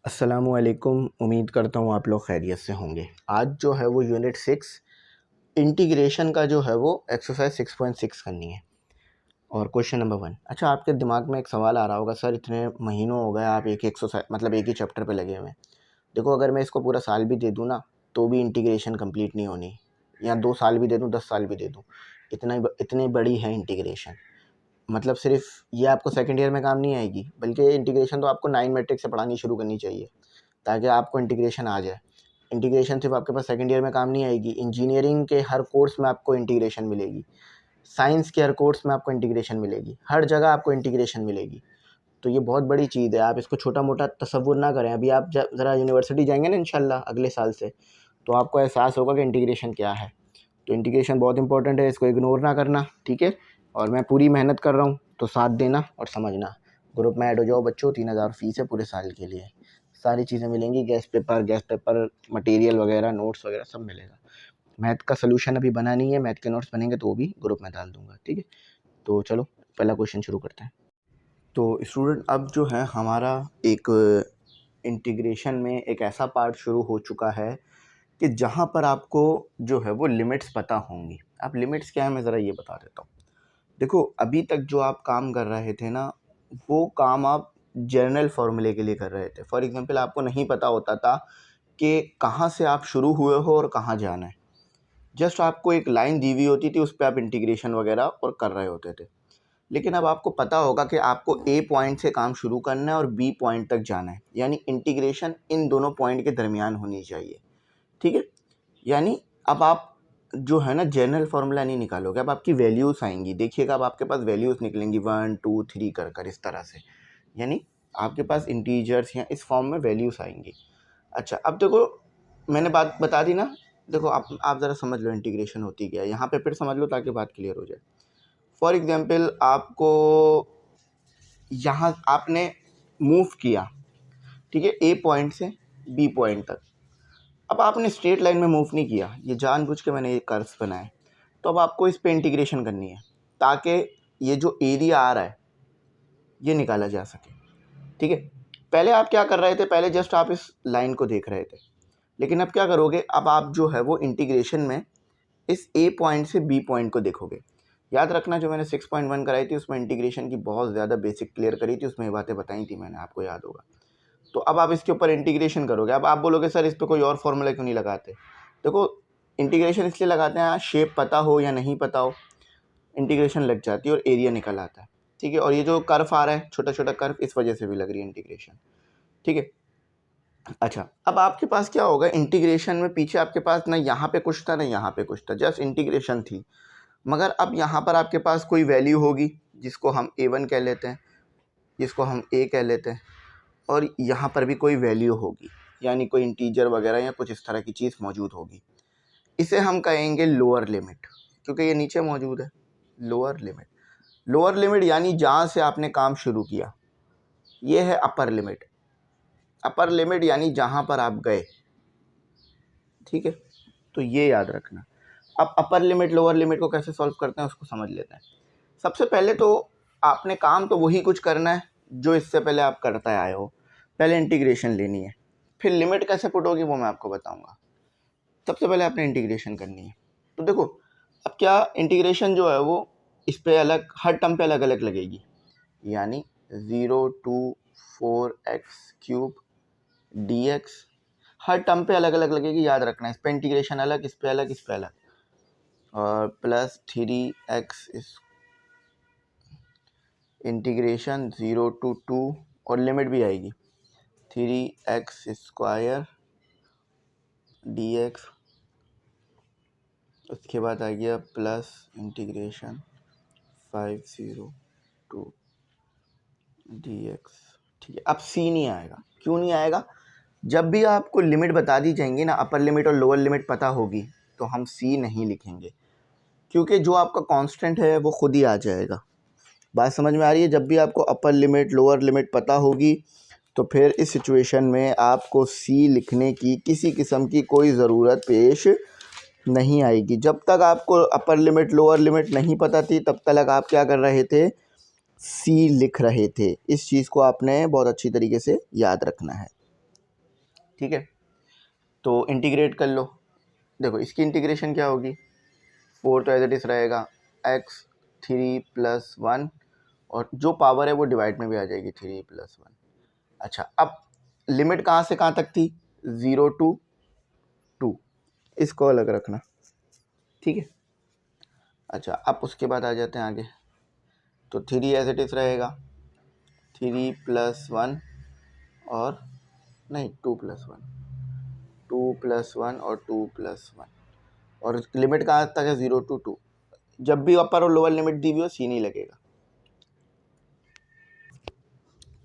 अस्सलामुअलैकुम। उम्मीद करता हूँ आप लोग खैरियत से होंगे। आज जो है वो यूनिट 6 इंटीग्रेशन का जो है वो एक्सरसाइज 6.6 करनी है और क्वेश्चन नंबर 1। अच्छा, आपके दिमाग में एक सवाल आ रहा होगा, सर इतने महीनों हो गए आप एक ही एक्सरसाइज मतलब एक ही चैप्टर पे लगे हुए हैं। देखो, अगर मैं इसको पूरा साल भी दे दूँ ना तो भी इंटीग्रेशन कंप्लीट नहीं होनी, या 2 साल भी दे दूँ 10 साल भी दे दूँ, इतनी बड़ी है इंटीग्रेशन। मतलब सिर्फ ये आपको सेकेंड ईयर में काम नहीं आएगी, बल्कि इंटीग्रेशन तो आपको 9 मैट्रिक से पढ़ानी शुरू करनी चाहिए ताकि आपको इंटीग्रेशन आ जाए। इंटीग्रेशन सिर्फ आपके पास सेकंड ईयर में काम नहीं आएगी, इंजीनियरिंग के हर कोर्स में आपको इंटीग्रेशन मिलेगी, साइंस के हर कोर्स में आपको इंटीग्रेशन मिलेगी, हर जगह आपको इंटीग्रेशन मिलेगी। तो ये बहुत बड़ी चीज़ है, आप इसको छोटा मोटा तसव्वुर ना करें। अभी आप ज़रा यूनिवर्सिटी जाएंगे ना इंशाल्लाह अगले साल से, तो आपको एहसास होगा कि इंटीग्रेशन क्या है। तो इंटीग्रेशन बहुत इंपॉर्टेंट है, इसको इग्नोर ना करना, ठीक है। और मैं पूरी मेहनत कर रहा हूँ तो साथ देना और समझना। ग्रुप में ऐड हो जाओ बच्चों, 3000 फीस है पूरे साल के लिए, सारी चीज़ें मिलेंगी, गैस पेपर मटेरियल वगैरह नोट्स वगैरह सब मिलेगा। मैथ का सोल्यूशन अभी बना नहीं है, मैथ के नोट्स बनेंगे तो वो भी ग्रुप में डाल दूंगा, ठीक है। तो चलो पहला क्वेश्चन शुरू करते हैं। तो स्टूडेंट, अब जो है हमारा एक इंटीग्रेशन में एक ऐसा पार्ट शुरू हो चुका है कि जहाँ पर आपको जो है वो लिमिट्स पता होंगी। अब लिमिट्स क्या है मैं ज़रा ये बता देता हूँ। देखो, अभी तक जो आप काम कर रहे थे ना, वो काम आप जनरल फार्मूले के लिए कर रहे थे। फॉर एग्जांपल, आपको नहीं पता होता था कि कहाँ से आप शुरू हुए हो और कहाँ जाना है। जस्ट आपको एक लाइन दी हुई होती थी, उस पर आप इंटीग्रेशन वगैरह और कर रहे होते थे। लेकिन अब आपको पता होगा कि आपको ए पॉइंट से काम शुरू करना है और बी पॉइंट तक जाना है, यानी इंटीग्रेशन इन दोनों पॉइंट के दरमियान होनी चाहिए, ठीक है। यानी अब आप जो है ना जनरल फार्मूला नहीं निकालोगे, अब आपकी वैल्यूज़ आएंगी। देखिएगा, अब आपके पास वैल्यूज़ निकलेंगी 1 2 3 कर कर इस तरह से, यानी आपके पास इंटीजर्स या इस फॉर्म में वैल्यूज़ आएंगी। अच्छा, अब देखो मैंने बात बता दी ना। देखो, आप ज़रा समझ लो इंटीग्रेशन होती क्या है, यहाँ पे फिर समझ लो ताकि बात क्लियर हो जाए। फॉर एग्जांपल, आपको यहाँ आपने मूव किया, ठीक है, ए पॉइंट से बी पॉइंट तक। अब आपने स्ट्रेट लाइन में मूव नहीं किया, ये जानबूझ के मैंने ये कर्व्स बनाए। तो अब आपको इस पे इंटीग्रेशन करनी है ताकि ये जो एरिया आ रहा है ये निकाला जा सके, ठीक है। पहले आप क्या कर रहे थे, पहले जस्ट आप इस लाइन को देख रहे थे, लेकिन अब क्या करोगे, अब आप जो है वो इंटीग्रेशन में इस ए पॉइंट से बी पॉइंट को देखोगे। याद रखना, जो मैंने 6.1 कराई थी उसमें इंटीग्रेशन की बहुत ज़्यादा बेसिक क्लियर करी थी, उसमें ये बातें बताई थी मैंने, आपको याद होगा। तो अब आप इसके ऊपर इंटीग्रेशन करोगे। अब आप बोलोगे सर इस पर कोई और फॉर्मूला क्यों नहीं लगाते। देखो, इंटीग्रेशन इसलिए लगाते हैं, शेप पता हो या नहीं पता हो, इंटीग्रेशन लग जाती है और एरिया निकल आता है, ठीक है। और ये जो कर्व आ रहा है छोटा छोटा कर्व, इस वजह से भी लग रही है इंटीग्रेशन, ठीक है। अच्छा, अब आपके पास क्या होगा इंटीग्रेशन में, पीछे आपके पास ना यहाँ पे कुछ था ना यहाँ पे कुछ था, जस्ट इंटीग्रेशन थी। मगर अब यहाँ पर आपके पास कोई वैल्यू होगी जिसको हम a1 कह लेते हैं, जिसको हम a कह लेते हैं, और यहाँ पर भी कोई वैल्यू होगी, यानी कोई इंटीजर वगैरह या कुछ इस तरह की चीज़ मौजूद होगी। इसे हम कहेंगे लोअर लिमिट, क्योंकि ये नीचे मौजूद है। लोअर लिमिट, लोअर लिमिट यानी जहाँ से आपने काम शुरू किया। ये है अपर लिमिट, अपर लिमिट यानी जहाँ पर आप गए, ठीक है। तो ये याद रखना। अब अपर लिमिट लोअर लिमिट को कैसे सॉल्व करते हैं उसको समझ लेते हैं। सबसे पहले तो आपने काम तो वही कुछ करना है जो इससे पहले आप करते आए हो। पहले इंटीग्रेशन लेनी है, फिर लिमिट कैसे पुट होगी वो मैं आपको बताऊंगा। सबसे पहले आपने इंटीग्रेशन करनी है। तो देखो, अब क्या इंटीग्रेशन जो है वो इस पे अलग, हर टर्म पे अलग अलग लगेगी, यानी 0 to 4x³ dx her term पे अलग अलग लगेगी, याद रखना। इस पे इंटीग्रेशन अलग, इस पे अलग, इस पे अलग, और प्लस 3x इंटीग्रेशन 0 to 2, और लिमिट भी आएगी 3x² dx। उसके बाद आ गया प्लस इंटीग्रेशन 5 to dx, ठीक है। अब सी नहीं आएगा, क्यों नहीं आएगा। जब भी आपको लिमिट बता दी जाएंगी ना, अपर लिमिट और लोअर लिमिट पता होगी, तो हम सी नहीं लिखेंगे, क्योंकि जो आपका कांस्टेंट है वो खुद ही आ जाएगा। बात समझ में आ रही है। जब भी आपको अपर लिमिट लोअर लिमिट पता होगी तो फिर इस सिचुएशन में आपको सी लिखने की किसी किस्म की कोई ज़रूरत पेश नहीं आएगी। जब तक आपको अपर लिमिट लोअर लिमिट नहीं पता थी तब तक आप क्या कर रहे थे, सी लिख रहे थे। इस चीज़ को आपने बहुत अच्छी तरीके से याद रखना है, ठीक है, तो इंटीग्रेट कर लो। देखो इसकी इंटीग्रेशन क्या होगी, 4 तो एज इट इज़ रहेगा, x 3 + 1 और जो पावर है वो डिवाइड में भी आ जाएगी 3 + 1। अच्छा, अब लिमिट कहाँ से कहाँ तक थी, 0 to 2, इसको अलग रखना, ठीक है। अच्छा, अब उसके बाद आ जाते हैं आगे, तो 3 एज इट इज़ रहेगा, 3 + 1 और नहीं 2 + 1, 2 + 1 और 2 + 1 और लिमिट कहाँ तक है, 0 to 2। जब भी अपर और लोअर लिमिट दी हुई हो सी नहीं लगेगा,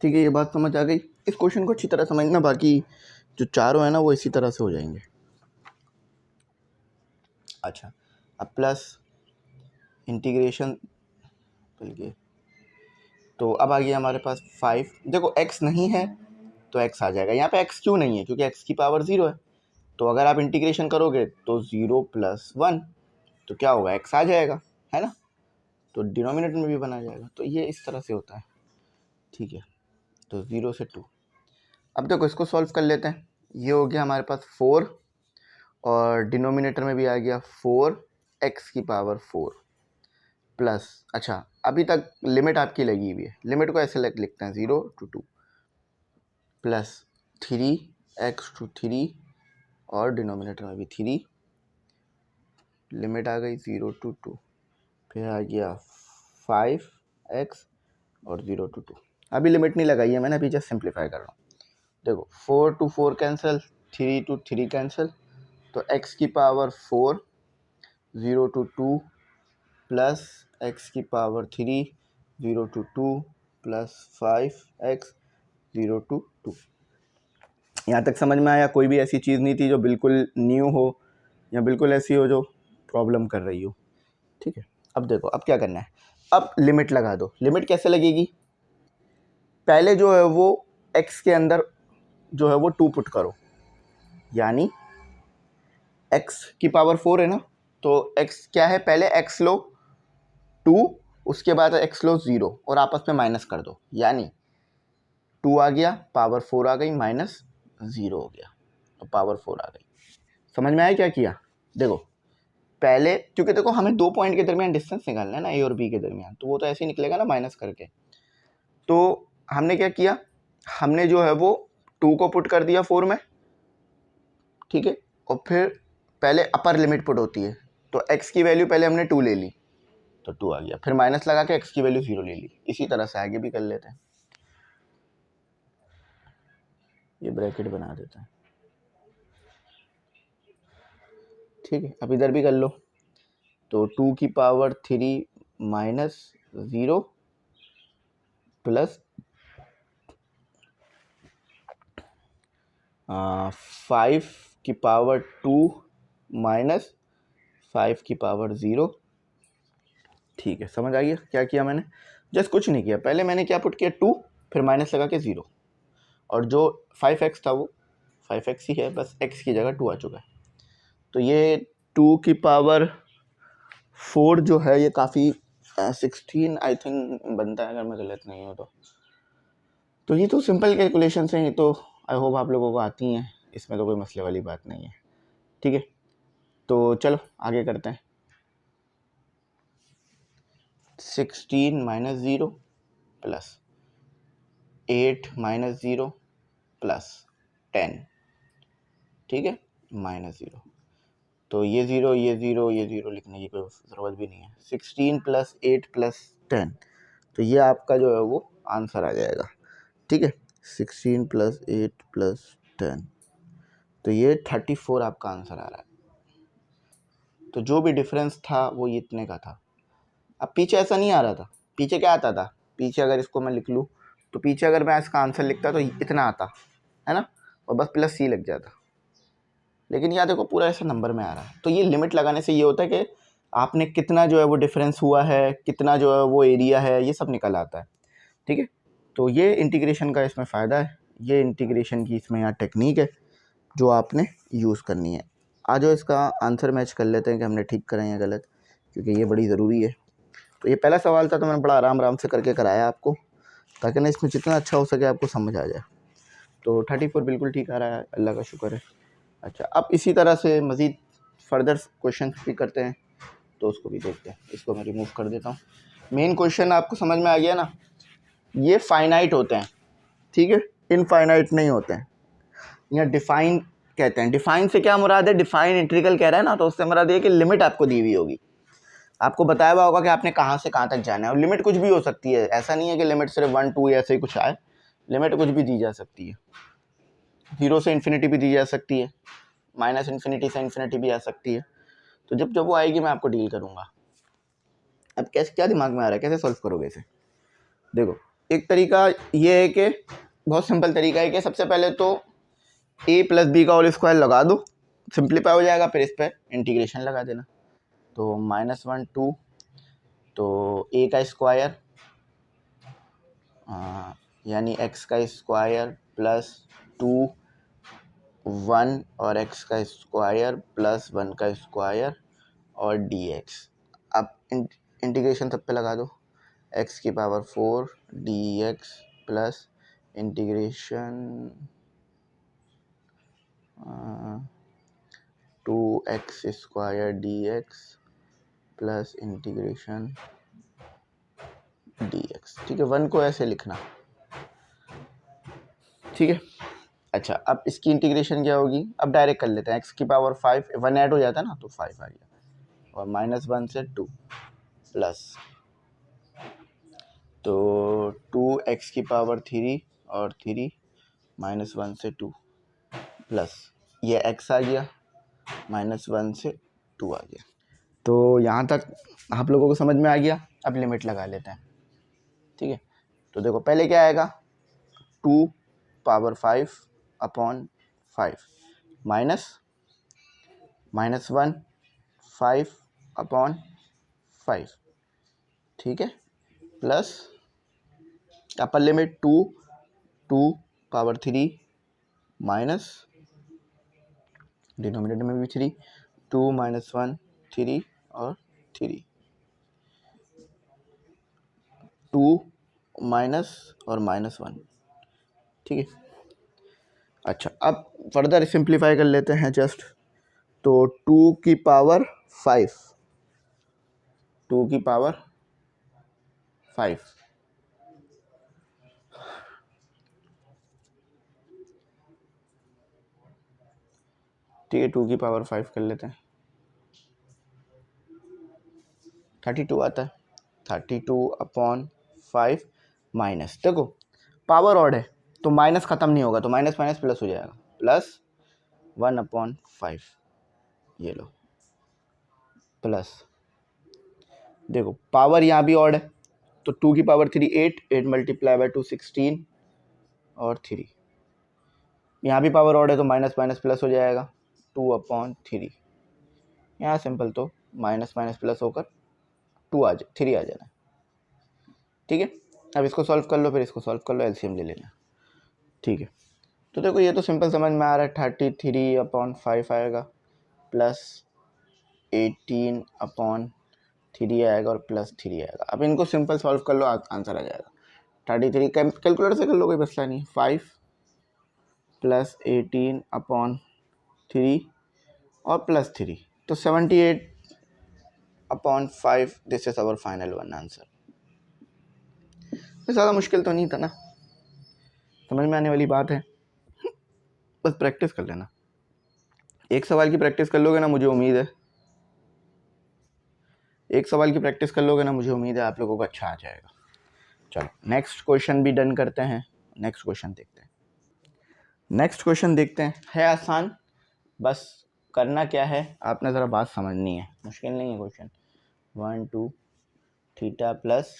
ठीक है। ये बात समझ आ गई। इस क्वेश्चन को अच्छी तरह समझना, बाकी जो चारों है ना वो इसी तरह से हो जाएंगे। अच्छा, अब प्लस इंटीग्रेशन, बल्कि तो अब आ गया हमारे पास 5। देखो x नहीं है तो x आ जाएगा, यहाँ पे x क्यों नहीं है, क्योंकि x की पावर 0 है। तो अगर आप इंटीग्रेशन करोगे तो 0 + 1 तो क्या होगा, x आ जाएगा, है ना, तो डिनोमिनेटर में भी बना जाएगा। तो ये इस तरह से होता है, ठीक है। तो 0 से 2। अब देखो इसको सॉल्व कर लेते हैं। ये हो गया हमारे पास 4 और डिनोमिनेटर में भी आ गया 4x की पावर 4 प्लस, अच्छा अभी तक लिमिट आपकी लगी हुई है, लिमिट को ऐसे लिखते हैं 0 to 2 प्लस 3x to 3 और डिनोमिनेटर में भी 3, लिमिट आ गई 0 to 2, फिर आ गया 5x और 0 to 2। अभी लिमिट नहीं लगाई है मैंने, अभी जस्ट सिंप्लीफाई कर रहा हूँ। देखो 4 to 4 कैंसिल, 3 to 3 कैंसिल, तो x की पावर 4 0 to 2 प्लस x की power 3 0 to 2 plus 5x 0 to 2। यहाँ तक समझ में आया? कोई भी ऐसी चीज़ नहीं थी जो बिल्कुल न्यू हो या बिल्कुल ऐसी हो जो प्रॉब्लम कर रही हो, ठीक है। अब देखो अब क्या करना है, अब लिमिट लगा दो। लिमिट कैसे लगेगी, पहले जो है वो x के अंदर जो है वो 2 पुट करो, यानी x की पावर 4 है ना, तो x क्या है, पहले x लो 2, उसके बाद x लो 0 और आपस में माइनस कर दो, यानी 2 आ गया, पावर 4 आ गई, माइनस 0 हो गया, तो पावर 4 आ गई। समझ में आया क्या किया? देखो पहले, क्योंकि देखो हमें 2 पॉइंट के दरमियान डिस्टेंस निकालना है ना, a और b के दरमियान, तो वो तो ऐसे ही निकलेगा ना माइनस करके। तो हमने क्या किया, हमने जो है वो 2 को पुट कर दिया 4 में, ठीक है, और फिर पहले अपर लिमिट पुट होती है, तो x की वैल्यू पहले हमने 2 ले ली, तो 2 आ गया, फिर माइनस लगा के x की वैल्यू 0 ले ली। इसी तरह से आगे भी कर लेते हैं, ये ब्रैकेट बना देते हैं, ठीक है। अब इधर भी कर लो, तो 2 की पावर 3 माइनस 0 प्लस 5 की पावर 2 माइनस 5 की पावर 0, ठीक है। समझ आ गया क्या किया मैंने? जस्ट कुछ नहीं किया, पहले मैंने क्या पुट किया 2, फिर माइनस लगा के 0, और जो 5x था वो 5x ही है, बस x की जगह 2 आ चुका है। तो ये 2 की पावर 4 जो है ये काफ़ी 16 आई थिंक बनता है, अगर मैं गलत नहीं हूँ तो ये तो सिंपल कैलकुलेशन है, ये तो आई होप आप लोगों को आती हैं, इसमें तो कोई मसले वाली बात नहीं है, ठीक है। तो चलो आगे करते हैं। 16 माइनस 0 प्लस 8 माइनस 0 प्लस 10, ठीक है, माइनस 0, तो ये 0 ये 0 ये 0 लिखने की कोई ज़रूरत भी नहीं है। 16 प्लस 8 प्लस 10, तो ये आपका जो है वो आंसर आ जाएगा, ठीक है। 16 प्लस 8 प्लस 10, तो ये 34 आपका आंसर आ रहा है। तो जो भी डिफरेंस था वो इतने का था। अब पीछे ऐसा नहीं आ रहा था, पीछे क्या आता था, पीछे अगर इसको मैं लिख लूँ तो पीछे अगर मैं इसका आंसर लिखता तो इतना आता है ना, और बस प्लस सी लग जाता, लेकिन यहाँ देखो पूरा ऐसा नंबर में आ रहा है। तो ये लिमिट लगाने से ये होता है कि आपने कितना जो है वो डिफरेंस हुआ है, कितना जो है वो एरिया है, ये सब निकल आता है, ठीक है। तो ये इंटीग्रेशन का इसमें फ़ायदा है, ये इंटीग्रेशन की इसमें यहाँ टेक्निक है जो आपने यूज़ करनी है। आज जो इसका आंसर मैच कर लेते हैं कि हमने ठीक करें या गलत, क्योंकि ये बड़ी ज़रूरी है। तो ये पहला सवाल था, तो मैंने बड़ा आराम से करके कराया आपको, ताकि ना इसमें जितना अच्छा हो सके आपको समझ आ जाए। तो 34 बिल्कुल ठीक आ रहा है, अल्लाह का शुक्र है। अच्छा, अब इसी तरह से मज़ीद फर्दर क्वेश्चन भी करते हैं, तो उसको भी देखते हैं। इसको मैं रिमूव कर देता हूँ। मेन क्वेश्चन आपको समझ में आ गया ना, ये फाइनाइट होते हैं, ठीक है, इनफाइनाइट नहीं होते हैं। यहाँ डिफाइन कहते हैं। डिफाइन से क्या मुराद है, डिफाइन इंटीग्रल कह रहा है ना, तो उससे मुराद ये कि लिमिट आपको दी हुई होगी, आपको बताया हुआ होगा कि आपने कहाँ से कहाँ तक जाना है। और लिमिट कुछ भी हो सकती है, ऐसा नहीं है कि लिमिट सिर्फ 1 2 ऐसे ही कुछ आए, लिमिट कुछ भी दी जा सकती है। 0 से इन्फिनिटी भी दी जा सकती है, माइनस इन्फिनिटी से इन्फिनिटी भी आ सकती है। तो जब जब वो आएगी मैं आपको डील करूँगा। अब कैसे, क्या दिमाग में आ रहा है, कैसे सॉल्व करोगे इसे? देखो, एक तरीका ये है कि बहुत सिंपल तरीका है कि सबसे पहले तो a प्लस बी का होल स्क्वायर लगा दो, सिंप्लीफाई हो जाएगा, फिर इस पर इंटीग्रेशन लगा देना। तो -1 2, तो a का स्क्वायर यानी x का स्क्वायर प्लस 2 1 और x का स्क्वायर प्लस 1 का स्क्वायर और dx। अब इंटीग्रेशन सब पे लगा दो, x की power 4 dx plus integration 2x square dx plus integration dx। ठीक है, 1 को ऐसे लिखना, ठीक है। अच्छा, अब इसकी इंटीग्रेशन क्या होगी, अब डायरेक्ट कर लेते हैं। x की पावर 5, 1 ऐड हो जाता है ना, तो 5 आ गया, और -1 से 2 प्लस, तो 2x की पावर 3 और 3 -1 से 2 प्लस ये x आ गया, -1 से 2 आ गया। तो यहाँ तक आप लोगों को समझ में आ गया। अब लिमिट लगा लेते हैं, ठीक है। तो देखो, पहले क्या आएगा, 2 पावर 5 अपॉन 5 माइनस -1 5 अपॉन 5, ठीक है, plus upper limit 2 power 3 minus denominator में भी 3, 2 -1 3 और 3, 2 माइनस और -1, ठीक है। अच्छा, अब फर्दर सिंप्लीफाई कर लेते हैं जस्ट। तो 2 की पावर 5, 2 की पावर 5, ठीक है, 2 की पावर 5 कर लेते हैं, 32 आता है। 32 अपॉन 5 माइनस, देखो पावर ऑड है तो माइनस ख़त्म नहीं होगा, तो माइनस माइनस प्लस हो जाएगा, प्लस 1 अपॉन 5, ये लो, प्लस देखो पावर यहाँ भी ऑड है, तो 2 की पावर 3 8 मल्टीप्लाई बाई 2 16 और 3, यहाँ भी पावर ऑड है तो माइनस माइनस प्लस हो जाएगा, 2 अपॉन 3, यहाँ सिंपल तो माइनस माइनस प्लस होकर 3 आ जाना, ठीक है। अब इसको सॉल्व कर लो, फिर इसको सॉल्व कर लो, एलसीएम ले लेना, ठीक है। तो देखो ये तो सिंपल समझ में आ रहा है, 33 अपॉन 5 आएगा, प्लस 18 अपॉन 3 आएगा और प्लस 3 आएगा। अब इनको सिंपल सॉल्व कर लो, आंसर आ जाएगा। 33 कैलकुलेटर से कर लो, कोई मसला नहीं। 5 प्लस 18 अपॉन 3 और प्लस 3, तो 78 upon 5, this is our final one answer. ज़्यादा मुश्किल तो नहीं था ना, समझ में आने वाली बात है, बस प्रैक्टिस कर लेना। एक सवाल की प्रैक्टिस कर लोगे ना, मुझे उम्मीद है, एक सवाल की प्रैक्टिस कर लोगे ना, मुझे उम्मीद है आप लोगों को अच्छा आ जाएगा। चलो नेक्स्ट क्वेश्चन भी डन करते हैं। नेक्स्ट क्वेश्चन देखते हैं, नेक्स्ट क्वेश्चन देखते हैं, है आसान, बस करना क्या है, आपने ज़रा बात समझनी है, मुश्किल नहीं है question. 1 2 theta plus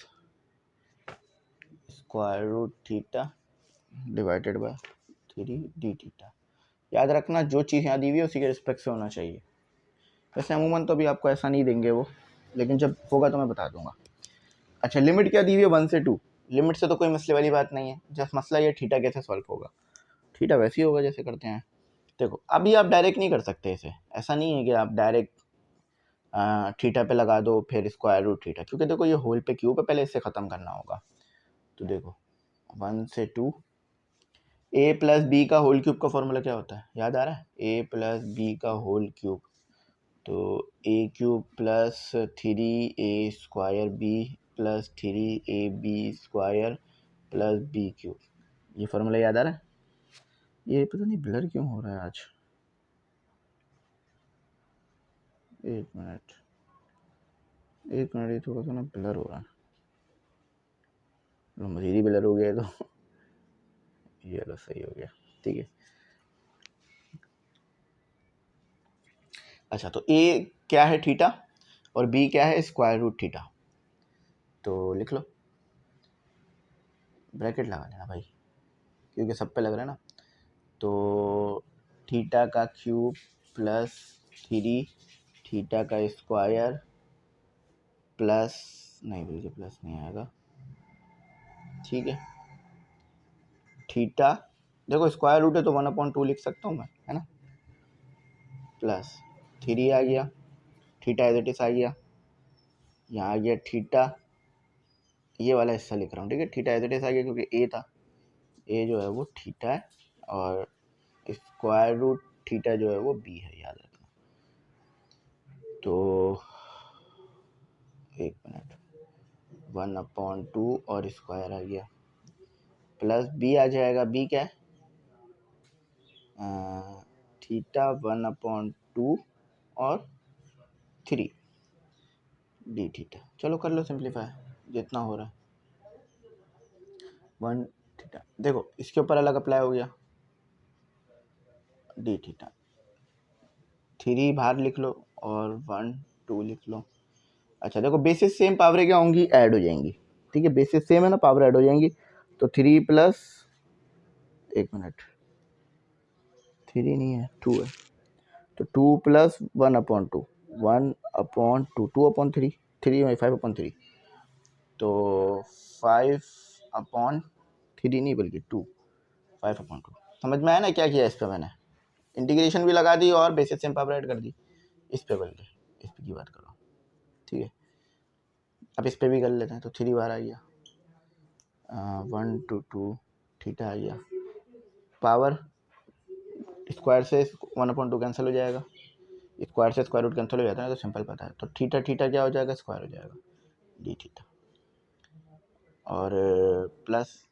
square root theta divided by 3 D theta. याद रखना, जो चीज़ यहाँ दी हुई है उसी के रिस्पेक्ट से होना चाहिए। वैसे अमूमन तो अभी आपको ऐसा नहीं देंगे वो, लेकिन जब होगा तो मैं बता दूंगा। अच्छा, लिमिट क्या दी हुई है, 1 से 2। लिमिट से तो कोई मसले वाली बात नहीं है, जस्ट मसला ये थीटा कैसे सॉल्व होगा। थीटा वैसे ही होगा जैसे करते हैं। देखो अभी आप डायरेक्ट नहीं कर सकते इसे, ऐसा नहीं है कि आप डायरेक्ट थीटा पे लगा दो फिर स्क्वायर रूट थीटा, क्योंकि देखो ये होल पे क्यूब है, पहले इससे ख़त्म करना होगा। तो देखो 1 से 2, ए प्लस बी का होल क्यूब का फॉर्मूला क्या होता है, याद आ रहा है? ए प्लस बी का होल क्यूब, तो A cube plus 3a square B plus 3ab square plus B cube, ये फॉर्मूला याद आ रहा है? ये पता नहीं ब्लर क्यों हो रहा है आज, एक मिनट ये थोड़ा सा ना ब्लर हो रहा है, मजीद ही ब्लर हो गया तो ये लो सही हो गया, ठीक है। अच्छा, तो ए क्या है थीटा और बी क्या है स्क्वायर रूट थीटा, तो लिख लो, ब्रैकेट लगा लेना भाई क्योंकि सब पे लग रहा है ना। तो थीटा का क्यूब प्लस 3 थीटा का स्क्वायर प्लस, नहीं भैया प्लस नहीं आएगा, ठीक है, थीटा देखो स्क्वायर रूट है तो 1/2 लिख सकता हूँ मैं, है ना, प्लस 3 आ गया, थीटा एज इट इज आ गया, यहाँ आ गया थीटा, ये वाला हिस्सा लिख रहा हूँ, ठीक है, थीटा एज इट इज आ गया क्योंकि ए था, ए जो है वो थीटा है और स्क्वायर रूट थीटा जो है वो बी है, याद रखना। तो एक मिनट, 1/2 और स्क्वायर आ गया प्लस बी आ जाएगा, बी क्या है थीटा 1/2 और 3 डी थीटा, चलो कर लो सिंप्लीफाई जितना हो रहा है, 1 थीटा, देखो इसके ऊपर अलग अप्लाई हो गया डी थीटा, 3 बाहर लिख लो और 1 2 लिख लो। अच्छा देखो बेसिस सेम, पावर क्या होंगी, ऐड हो जाएंगी, ठीक है, बेसिस सेम है ना, पावर ऐड हो जाएंगी, तो 3 प्लस, एक मिनट 3 नहीं है 2 है, तो 2 प्लस 1/2, 1/2, 2/3, 3 में 5/3, तो 5/3 नहीं बल्कि 2, 5/2। समझ में आया ना क्या किया इस पर मैंने, इंटीग्रेशन भी लगा दी और बेसिस सेम पावर ऐड कर दी, इस पे बल्कि इस पे की बात कर रहा हूँ, ठीक है। अब इस पे भी कर लेते हैं, तो 3 बार आ गया, 1 2 2 थीटा आ गया, पावर स्क्वायर से 1/2 कैंसिल हो जाएगा, स्क्वायर से स्क्वायर रूट कैंसिल हो जाता है तो सिंपल पता है, तो थीटा थीटा क्या हो जाएगा, स्क्वायर हो जाएगा डी थीटा, और प्लस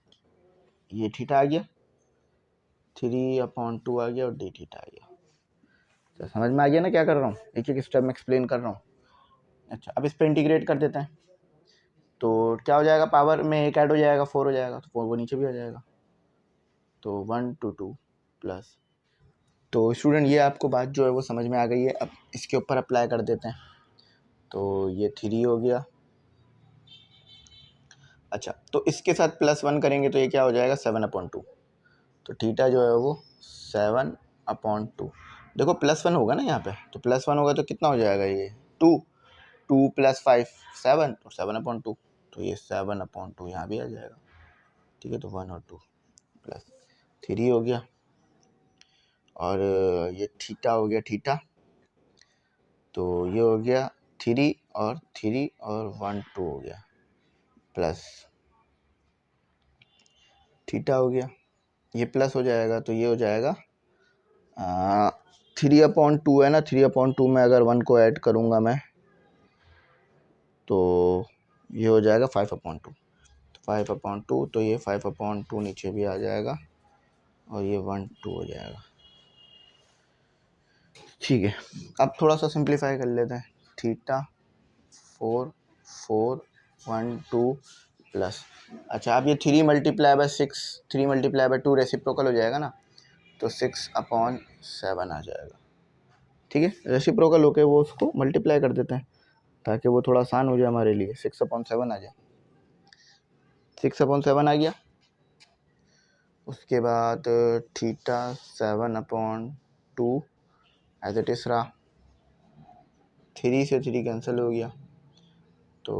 ये थीटा आ गया, 3/2 आ गया और डी थीटा आ गया, तो समझ में आ गया ना क्या कर रहा हूँ, एक एक स्टेप में एक्सप्लेन कर रहा हूँ। अच्छा अब इस पर इंटीग्रेट कर देते हैं, तो क्या हो जाएगा, पावर में एक ऐड हो जाएगा 4 हो जाएगा, तो 4 वो नीचे भी आ जाएगा, तो 1 2 2 प्लस, तो स्टूडेंट ये आपको बात जो है वो समझ में आ गई है। अब इसके ऊपर अप्लाई कर देते हैं, तो ये 3 हो गया। अच्छा तो इसके साथ +1 करेंगे तो ये क्या हो जाएगा 7/2, तो थीटा जो है वो 7/2, देखो +1 होगा ना यहाँ पे, तो +1 होगा तो कितना हो जाएगा ये 2, 2 + 5 7, तो 7/2, तो ये 7/2 यहाँ भी आ जाएगा, ठीक है, तो 1 और 2 प्लस 3 हो गया, और ये थीटा हो गया थीटा, तो ये हो गया 3 और 1 2 हो गया, प्लस थीटा हो गया, ये प्लस हो जाएगा तो ये हो जाएगा 3/2 है ना, 3/2 में अगर 1 को ऐड करूँगा मैं तो ये हो जाएगा 5/2, 5/2, तो ये 5/2 नीचे भी आ जाएगा और ये 1 2 हो जाएगा, ठीक है। अब थोड़ा सा सिंप्लीफाई कर लेते हैं, थीटा 4 4 1 2 प्लस, अच्छा अब ये 3 × 6, 3 × 2 रेसिप्रोकल हो जाएगा ना, तो 6/7 आ जाएगा, ठीक है, रेसिप्रोकल होके वो उसको मल्टीप्लाई कर देते हैं ताकि वो थोड़ा आसान हो जाए हमारे लिए, 6/7 आ जाए, 6/7 आ गया। उसके बाद थीटा 7/2 एज इट इज रहा, 3 से 3 कैंसिल हो गया, तो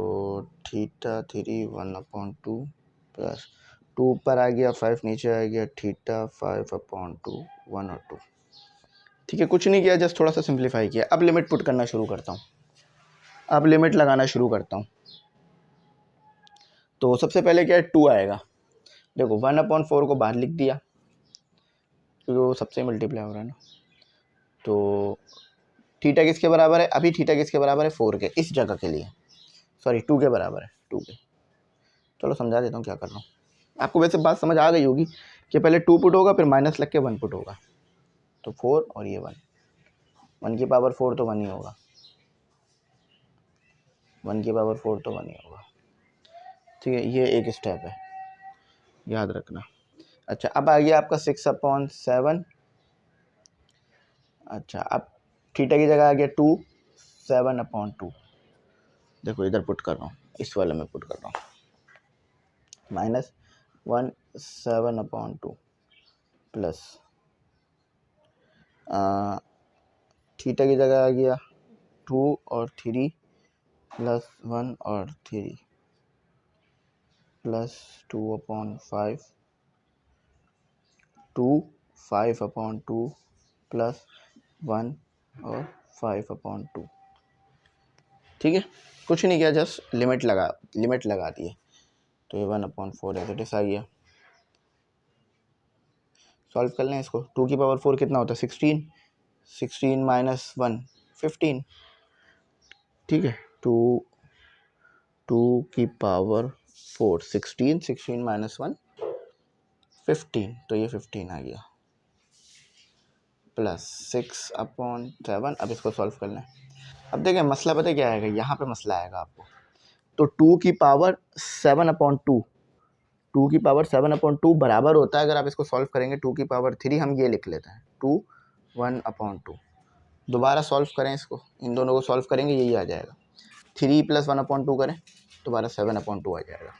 थीटा 3 1/2 प्लस 2 ऊपर आ गया, 5 नीचे आ गया, थीटा 5/2 1 और 2, ठीक है, कुछ नहीं किया, जस्ट थोड़ा सा सिंप्लीफाई किया। अब लिमिट पुट करना शुरू करता हूँ, अब लिमिट लगाना शुरू करता हूँ। तो सबसे पहले क्या है 2 आएगा, देखो 1/4 को बाहर लिख दिया, क्योंकि वो सबसे मल्टीप्लाई हो रहा है ना। तो थीटा किसके बराबर है, अभी थीटा किसके बराबर है, 4 के, इस जगह के लिए, सॉरी 2 के बराबर है, 2 के। चलो समझा देता हूँ क्या कर रहा हूँ। आपको वैसे बात समझ आ गई होगी कि पहले 2 पुट होगा, फिर माइनस लग के 1 पुट होगा। तो 4 और ये 1, 1 की पावर 4 तो 1 ही होगा, 1 की पावर 4 तो 1 ही होगा। ठीक है, ये एक स्टेप है, याद रखना। अच्छा, अब आ गया आपका 6/7। अच्छा, अब थीटा की जगह आ गया 2, 7/2। देखो इधर पुट कर रहा हूँ, इस वाले में पुट कर रहा हूँ, -1 7/2 प्लस थीटा की जगह आ गया 2 और 3 प्लस 1 और 3 प्लस 2/5, 2 5/2 प्लस 1 और 5/2। ठीक है, कुछ नहीं किया, जस्ट लिमिट लगा दी है। तो ये 1/4 एज इट इज आ गया। सॉल्व कर लें इसको। 2 की पावर 4 कितना होता है, 16, 16 माइनस 1 15। ठीक है, 2 की पावर 4 16, 16 माइनस 1 15, तो ये 15 आ गया, प्लस 6/7। अब इसको सॉल्व कर लें। अब देखें मसला पता क्या आएगा, यहाँ पे मसला आएगा आपको। तो 2 की पावर 7/2, 2 की पावर 7/2 बराबर होता है, अगर आप इसको सॉल्व करेंगे 2 की पावर 3, हम ये लिख लेते हैं 2 1/2। दोबारा सॉल्व करें इसको, इन दोनों को सॉल्व करेंगे, यही आ जाएगा। 3 + 1/2 करें, दोबारा 7/2 आ जाएगा।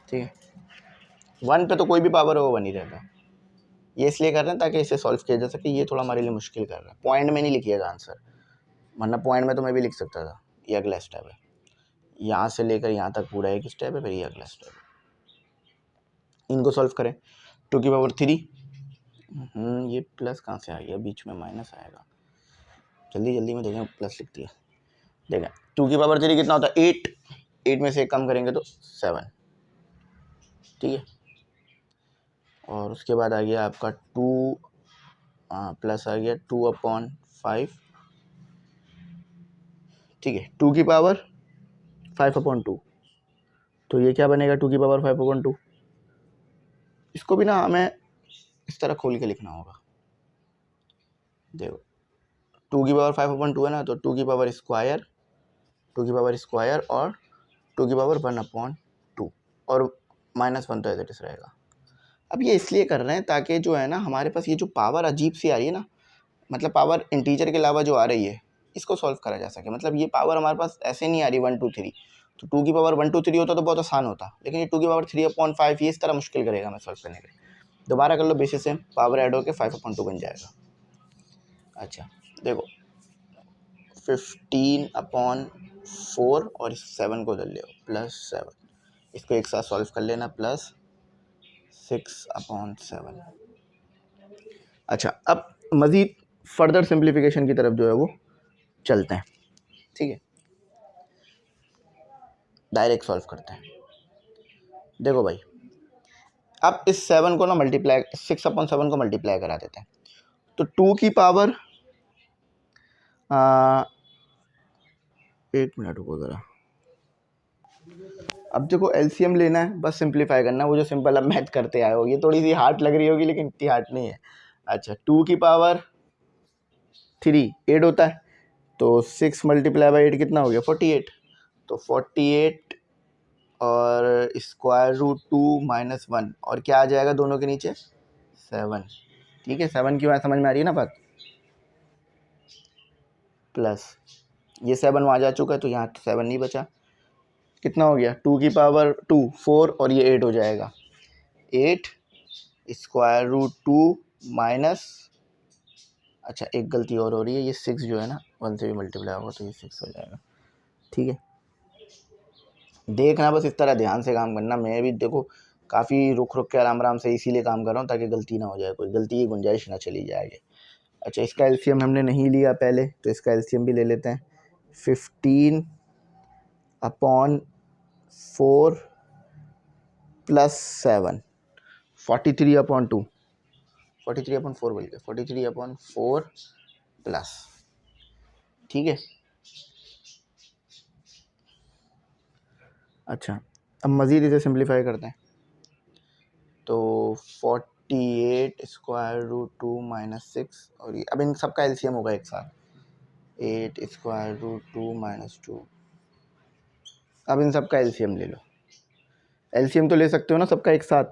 ठीक है, 1 पे तो कोई भी पावर हो 1 ही रहता है। ये इसलिए कर रहे हैं ताकि इसे सॉल्व किया जा सके। ये थोड़ा हमारे लिए मुश्किल कर रहा है, पॉइंट में नहीं लिखिएगा आंसर, वरना पॉइंट में तो मैं भी लिख सकता था। ये अगला स्टेप है, यहाँ से लेकर यहाँ तक पूरा एक स्टेप है, फिर ये अगला स्टेप है। इनको सॉल्व करें। 2 की पावर 3, ये प्लस कहाँ से आ गया, बीच में माइनस आएगा, जल्दी जल्दी में देखें, प्लस लिख दिया। देखें 2 की पावर 3 कितना होता है, 8, 8 में से कम करेंगे तो 7। ठीक है, और उसके बाद आ गया आपका 2 प्लस आ गया 2/5। ठीक है, 2 की पावर 5/2, तो ये क्या बनेगा 2 की पावर 5/2। इसको भी ना हमें इस तरह खोल के लिखना होगा। देखो 2 की पावर 5/2 है ना, तो 2 की पावर स्क्वायर, 2 की पावर स्क्वायर और 2 की पावर 1/2 और -1 तो एज इट इज रहेगा। अब ये इसलिए कर रहे हैं ताकि जो है ना हमारे पास ये जो पावर अजीब सी आ रही है ना, मतलब पावर इंटीजर के अलावा जो आ रही है, इसको सॉल्व करा जा सके। मतलब ये पावर हमारे पास ऐसे नहीं आ रही 1 2 3, तो 2 की पावर 1 2 3 होता तो बहुत आसान होता, लेकिन ये 2 की पावर 3/5 ये इस तरह मुश्किल करेगा हमें सॉल्व करने के लिए। दोबारा कर लो बेसिस से, पावर ऐड होकर 5/2 बन जाएगा। अच्छा देखो 15/4 और इस 7 को उधर ले आओ, +7, इसको एक साथ सॉल्व कर लेना, +6/7। अच्छा, अब मज़ीद फर्दर सिंप्लीफिकेशन की तरफ जो है वो चलते हैं। ठीक है, डायरेक्ट सॉल्व करते हैं। देखो भाई, अब इस 7 को ना मल्टीप्लाई, 6/7 को मल्टीप्लाई करा देते हैं। तो 2 की पावर 1 मिनट रुको ज़रा। अब देखो एलसीएम लेना है, बस सिंप्लीफाई करना है, वो जो सिंपल अब मैथ करते आए हो, ये थोड़ी सी हार्ड लग रही होगी लेकिन इतनी हार्ड नहीं है। अच्छा 2 की पावर 3 8 होता है, तो 6 × 8 कितना हो गया 48, तो 48 और √2 - 1 और क्या आ जाएगा दोनों के नीचे 7। ठीक है, 7 की बात समझ में आ रही है ना बात, प्लस ये 7 वहाँ जा चुका है तो यहाँ 7 नहीं बचा, कितना हो गया 2 की पावर 2 4 और ये 8 हो जाएगा, 8 √2 माइनस, अच्छा एक गलती और हो रही है, ये 6 जो है ना 1 से भी मल्टीप्लाई होगा तो ये 6 हो जाएगा। ठीक है, देखना बस इस तरह ध्यान से काम करना। मैं भी देखो काफ़ी रुक रुक के आराम से इसीलिए काम कर रहा हूँ ताकि गलती ना हो जाए, कोई गलती की गुंजाइश ना चली जाए। अच्छा, इसका एलसीएम हमने नहीं लिया पहले, तो इसका एलसीएम भी ले लेते हैं। 15/4 + 7 43/2, 43/4 बोल के 43/4 प्लस, ठीक है। अच्छा, अब मज़ीद इसे सिंप्लीफाई करते हैं तो 48√2 - 6 और ये अब इन सब का एलसीएम होगा एक साथ 8√2 - 2। अब इन सब का एलसीएम ले लो, एलसीएम तो ले सकते हो ना सबका एक साथ।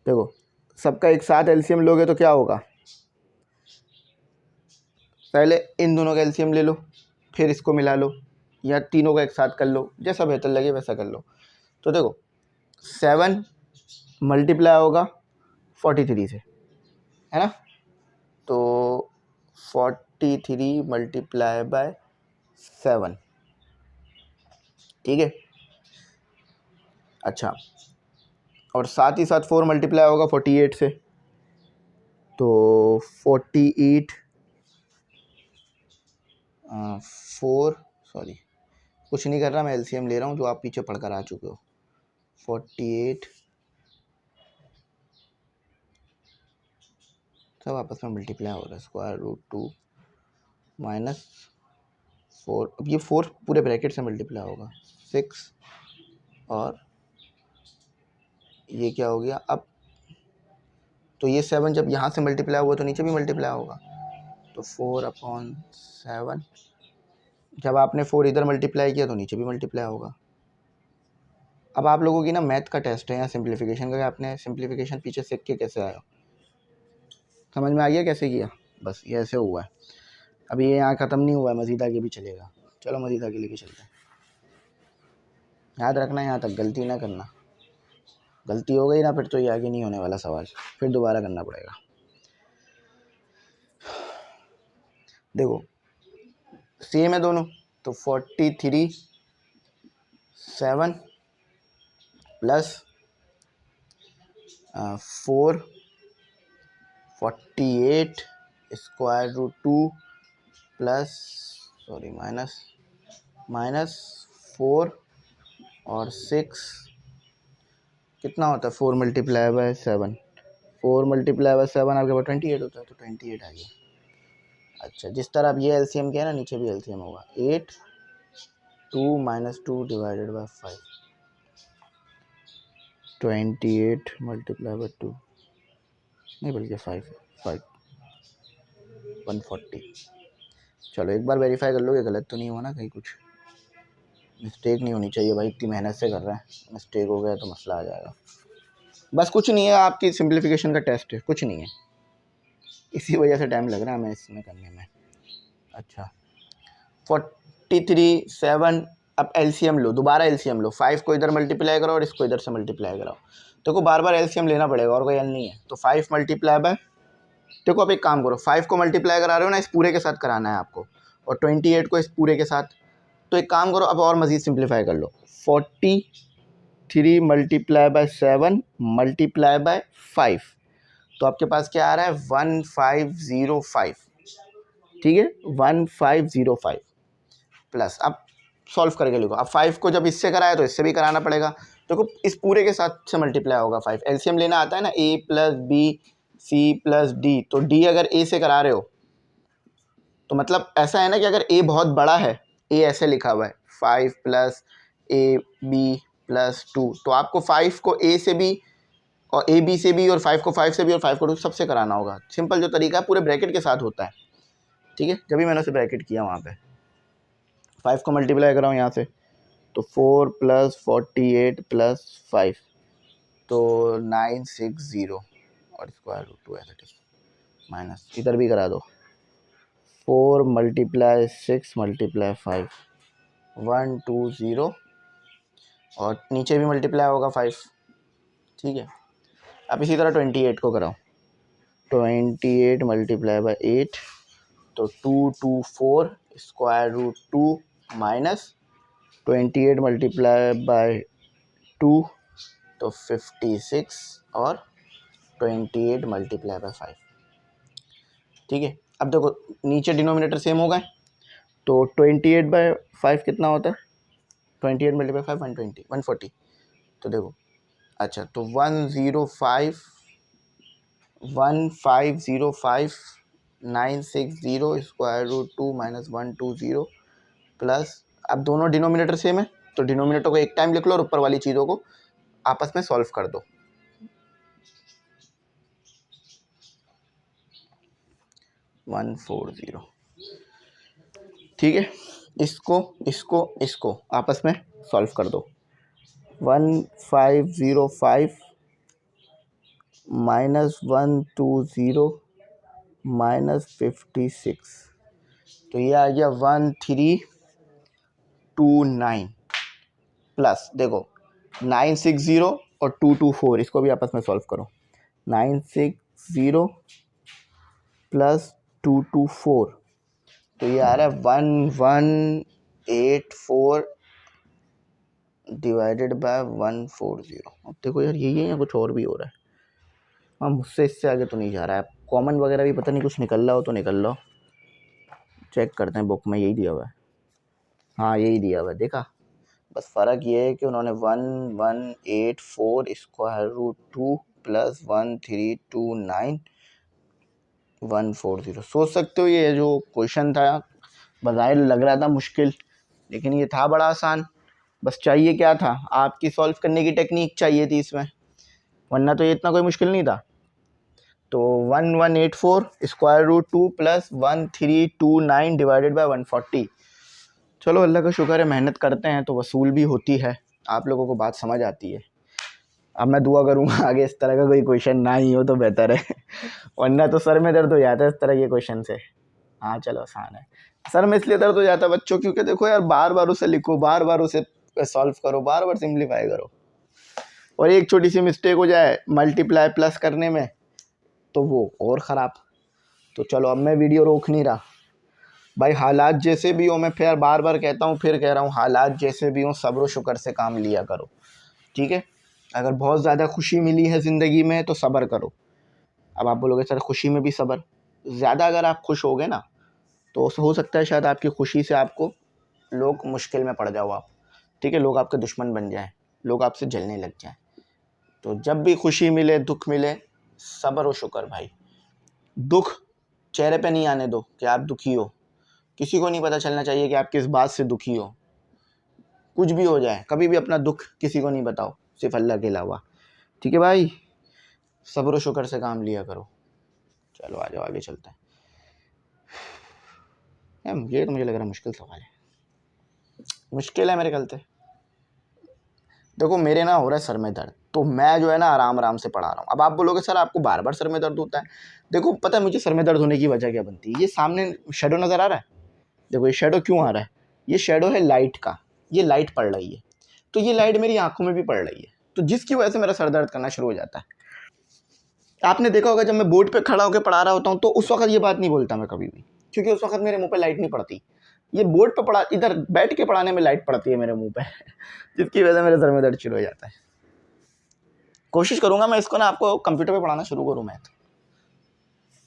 देखो सबका एक साथ एलसीएम लोगे तो क्या होगा, पहले इन दोनों का एलसीएम ले लो फिर इसको मिला लो या तीनों का एक साथ कर लो, जैसा बेहतर लगे वैसा कर लो। तो देखो 7 मल्टीप्लाई होगा 43 से, है ना, तो 43 मल्टीप्लाई बाय 7, ठीक है। अच्छा, और साथ ही साथ 4 मल्टीप्लाई होगा 48 से, तो 48 4 सॉरी कुछ नहीं कर रहा मैं, एलसीएम ले रहा हूँ जो आप पीछे पढ़कर आ चुके हो। 48 सब आपस में मल्टीप्लाई हो रहा है, √2 - 4, अब ये 4 पूरे ब्रैकेट से मल्टीप्लाई होगा 6 और ये क्या हो गया अब, तो ये 7 जब यहाँ से मल्टीप्लाई हुआ तो नीचे भी मल्टीप्लाई होगा, तो 4/7, जब आपने 4 इधर मल्टीप्लाई किया तो नीचे भी मल्टीप्लाई होगा। अब आप लोगों की ना मैथ का टेस्ट है या सिंप्लीफिकेशन का, आपने सिंप्लीफिकेशन पीछे सीख के कैसे आया, समझ में आ गया कैसे किया, बस ये ऐसे हुआ है। अभी ये यहाँ ख़त्म नहीं हुआ है, मज़ीद आगे भी चलेगा। चलो मज़ीद आगे लेके चलते हैं। याद रखना यहाँ तक गलती ना करना, गलती हो गई ना फिर तो ये आगे नहीं होने वाला सवाल, फिर दोबारा करना पड़ेगा। देखो सेम है दोनों, तो 43 7 प्लस 4 48 √2 प्लस सॉरी माइनस 4 और 6 कितना होता है 4 मल्टीप्लाई बाय 7, 4 मल्टीप्लाई बाय 7 आपके पास 28 होता है, तो 28 आ गया। अच्छा, जिस तरह अब ये एलसीएम किया ना नीचे भी एलसीएम होगा 8 2 - 2 डिवाइडेड बाय 5, 28 मल्टीप्लाई बाय 2 नहीं बल्कि 5 140। चलो एक बार वेरीफाई कर लो कि गलत तो नहीं हुआ ना, कहीं कुछ मिस्टेक नहीं होनी चाहिए भाई, इतनी मेहनत से कर रहे हैं, मिस्टेक हो गया तो मसला आ जाएगा। बस कुछ नहीं है, आपकी सिंप्लीफिकेशन का टेस्ट है, कुछ नहीं है, इसी वजह से टाइम लग रहा है हमें इसमें करने में। अच्छा 43 7, अब एलसीएम लो, दोबारा एलसीएम लो, 5 को इधर मल्टीप्लाई करो और इसको इधर से मल्टीप्लाई कराओ, देखो बार बार एलसीएम लेना पड़ेगा और कोई हल नहीं है। तो 5 मल्टीप्लाई बाय, देखो अब एक काम करो, 5 को मल्टीप्लाई करा रहे हो ना, इस पूरे के साथ कराना है आपको, और 28 को इस पूरे के साथ। तो एक काम करो अब और मज़ीद सिंप्लीफाई कर लो, 43 मल्टीप्लाई बाय 7 मल्टीप्लाई बाय 5, तो आपके पास क्या आ रहा है 1505, ठीक है 1505 प्लस, अब सॉल्व करके लिखो। अब 5 को जब इससे कराया तो इससे भी कराना पड़ेगा, देखो इस पूरे के साथ से मल्टीप्लाई होगा 5, एलसीएम लेना आता है ना, a + b c + d, तो d अगर a से करा रहे हो तो मतलब ऐसा है ना कि अगर a बहुत बड़ा है, a ऐसे लिखा हुआ है 5 + ab + 2, तो आपको 5 को a से भी और ए बी से भी और 5 को 5 से भी और 5 को 2 सबसे कराना होगा। सिंपल जो तरीका है पूरे ब्रैकेट के साथ होता है, ठीक है, जब भी मैंने उसे ब्रैकेट किया वहाँ पे 5 को मल्टीप्लाई कराऊँ यहाँ से, तो 4 + 48 + 5, तो 960 और √2 ऐसे माइनस, इधर भी करा दो 4 × 6 × 5 120 और नीचे भी मल्टीप्लाई होगा 5, ठीक है। अब इसी तरह 28 को कराओ, 28 मल्टीप्लाई बाय 8, तो 224 √2 माइनस 28 मल्टीप्लाई बाय 2, तो 56 और 28 मल्टीप्लाई बाय 5, ठीक है। अब देखो नीचे डिनोमिनेटर सेम हो गए, तो 28 बाय 5 कितना होता है, 28 मल्टीप्लाई 5 140, तो देखो अच्छा तो 105 1505,960 स्क्वायर रूट 2 माइनस 120 प्लस, अब दोनों डिनोमिनेटर सेम है तो डिनोमिनेटर को एक टाइम लिख लो और ऊपर वाली चीज़ों को आपस में सॉल्व कर दो। 140, ठीक है। इसको इसको इसको आपस में सॉल्व कर दो। 1505 माइनस 120 माइनस 56, तो ये आ गया 1329 प्लस, देखो 960 और 224, इसको भी आपस में सॉल्व करो। 960 प्लस 224, तो ये आ रहा है 1184 डिवाइडेड बाय 140। अब देखो यार यही है या कुछ और भी हो रहा है? हाँ, मुझसे इससे आगे तो नहीं जा रहा है। कॉमन वगैरह भी पता नहीं कुछ निकल रहा हो तो निकल रहा हो, चेक करते हैं बुक में, यही दिया हुआ है। हाँ यही दिया हुआ है, देखा। बस फ़र्क ये है कि उन्होंने 1184 स्क्वायर रूट 2 प्लस 1329 140। सोच सकते हो ये जो क्वेश्चन था बज़ाहिर लग रहा था मुश्किल, लेकिन ये था बड़ा आसान। बस चाहिए क्या था, आपकी सॉल्व करने की टेक्निक चाहिए थी इसमें, वरना तो ये इतना कोई मुश्किल नहीं था। तो 1184 square root 2 plus 1329 divided by 140। चलो अल्लाह का शुक्र है, मेहनत करते हैं तो वसूल भी होती है, आप लोगों को बात समझ आती है। अब मैं दुआ करूँगा आगे इस तरह का कोई क्वेश्चन ना ही हो तो बेहतर है वरना तो सर में दर्द हो जाता है इस तरह के क्वेश्चन से। हाँ चलो आसान है, सर में इसलिए दर्द हो जाता है बच्चों, क्योंकि देखो यार बार बार उसे लिखो, बार बार उसे सॉल्व करो, बार बार सिंप्लीफाई करो, और एक छोटी सी मिस्टेक हो जाए मल्टीप्लाई प्लस करने में तो वो और ख़राब। तो चलो अब मैं वीडियो रोक नहीं रहा भाई, हालात जैसे भी हो, मैं फिर बार बार कहता हूँ, फिर कह रहा हूँ, हालात जैसे भी हो सब्र शुक्र से काम लिया करो, ठीक है। अगर बहुत ज़्यादा खुशी मिली है ज़िंदगी में तो सब्र करो। अब आप बोलोगे सर खुशी में भी सब्र, ज़्यादा अगर आप खुश होगे ना तो हो सकता है शायद आपकी खुशी से आपको लोग मुश्किल में पड़ जाओ आप, ठीक है, लोग आपके दुश्मन बन जाएं, लोग आपसे जलने लग जाएं। तो जब भी खुशी मिले दुख मिले, सब्र और शुक्र भाई। दुख चेहरे पे नहीं आने दो कि आप दुखी हो, किसी को नहीं पता चलना चाहिए कि आप किस बात से दुखी हो। कुछ भी हो जाए कभी भी अपना दुख किसी को नहीं बताओ, सिर्फ अल्लाह के अलावा, ठीक है भाई। सब्र और शुक्र से काम लिया करो। चलो आ जाओ आगे चलते हैं। ये तो मुझे लग रहा है मुश्किल सवाल है, मुश्किल है मेरे ख्याल से। देखो मेरे ना हो रहा है सर में दर्द, तो मैं जो है ना आराम आराम से पढ़ा रहा हूँ। अब आप बोलोगे सर आपको बार बार सर में दर्द होता है, देखो पता है मुझे सर में दर्द होने की वजह क्या बनती है। ये सामने शेडो नज़र आ रहा है, देखो ये शेडो क्यों आ रहा है, ये शेडो है लाइट का, ये लाइट पड़ रही है, तो ये लाइट मेरी आंखों में भी पड़ रही है, तो जिसकी वजह से मेरा सर दर्द करना शुरू हो जाता है। आपने देखा होगा जब मैं बोर्ड पे खड़ा होकर पढ़ा रहा होता हूँ तो उस वक्त ये बात नहीं बोलता मैं कभी भी, क्योंकि उस वक्त मेरे मुंह पे लाइट नहीं पड़ती। ये बोर्ड पे पढ़ा, इधर बैठ के पढ़ाने में लाइट पड़ती है मेरे मुंह पे जिसकी वजह से मेरे सर में दर्द शुरू हो जाता है। कोशिश करूंगा मैं इसको ना आपको कंप्यूटर पे पढ़ाना शुरू करूँ मैथ,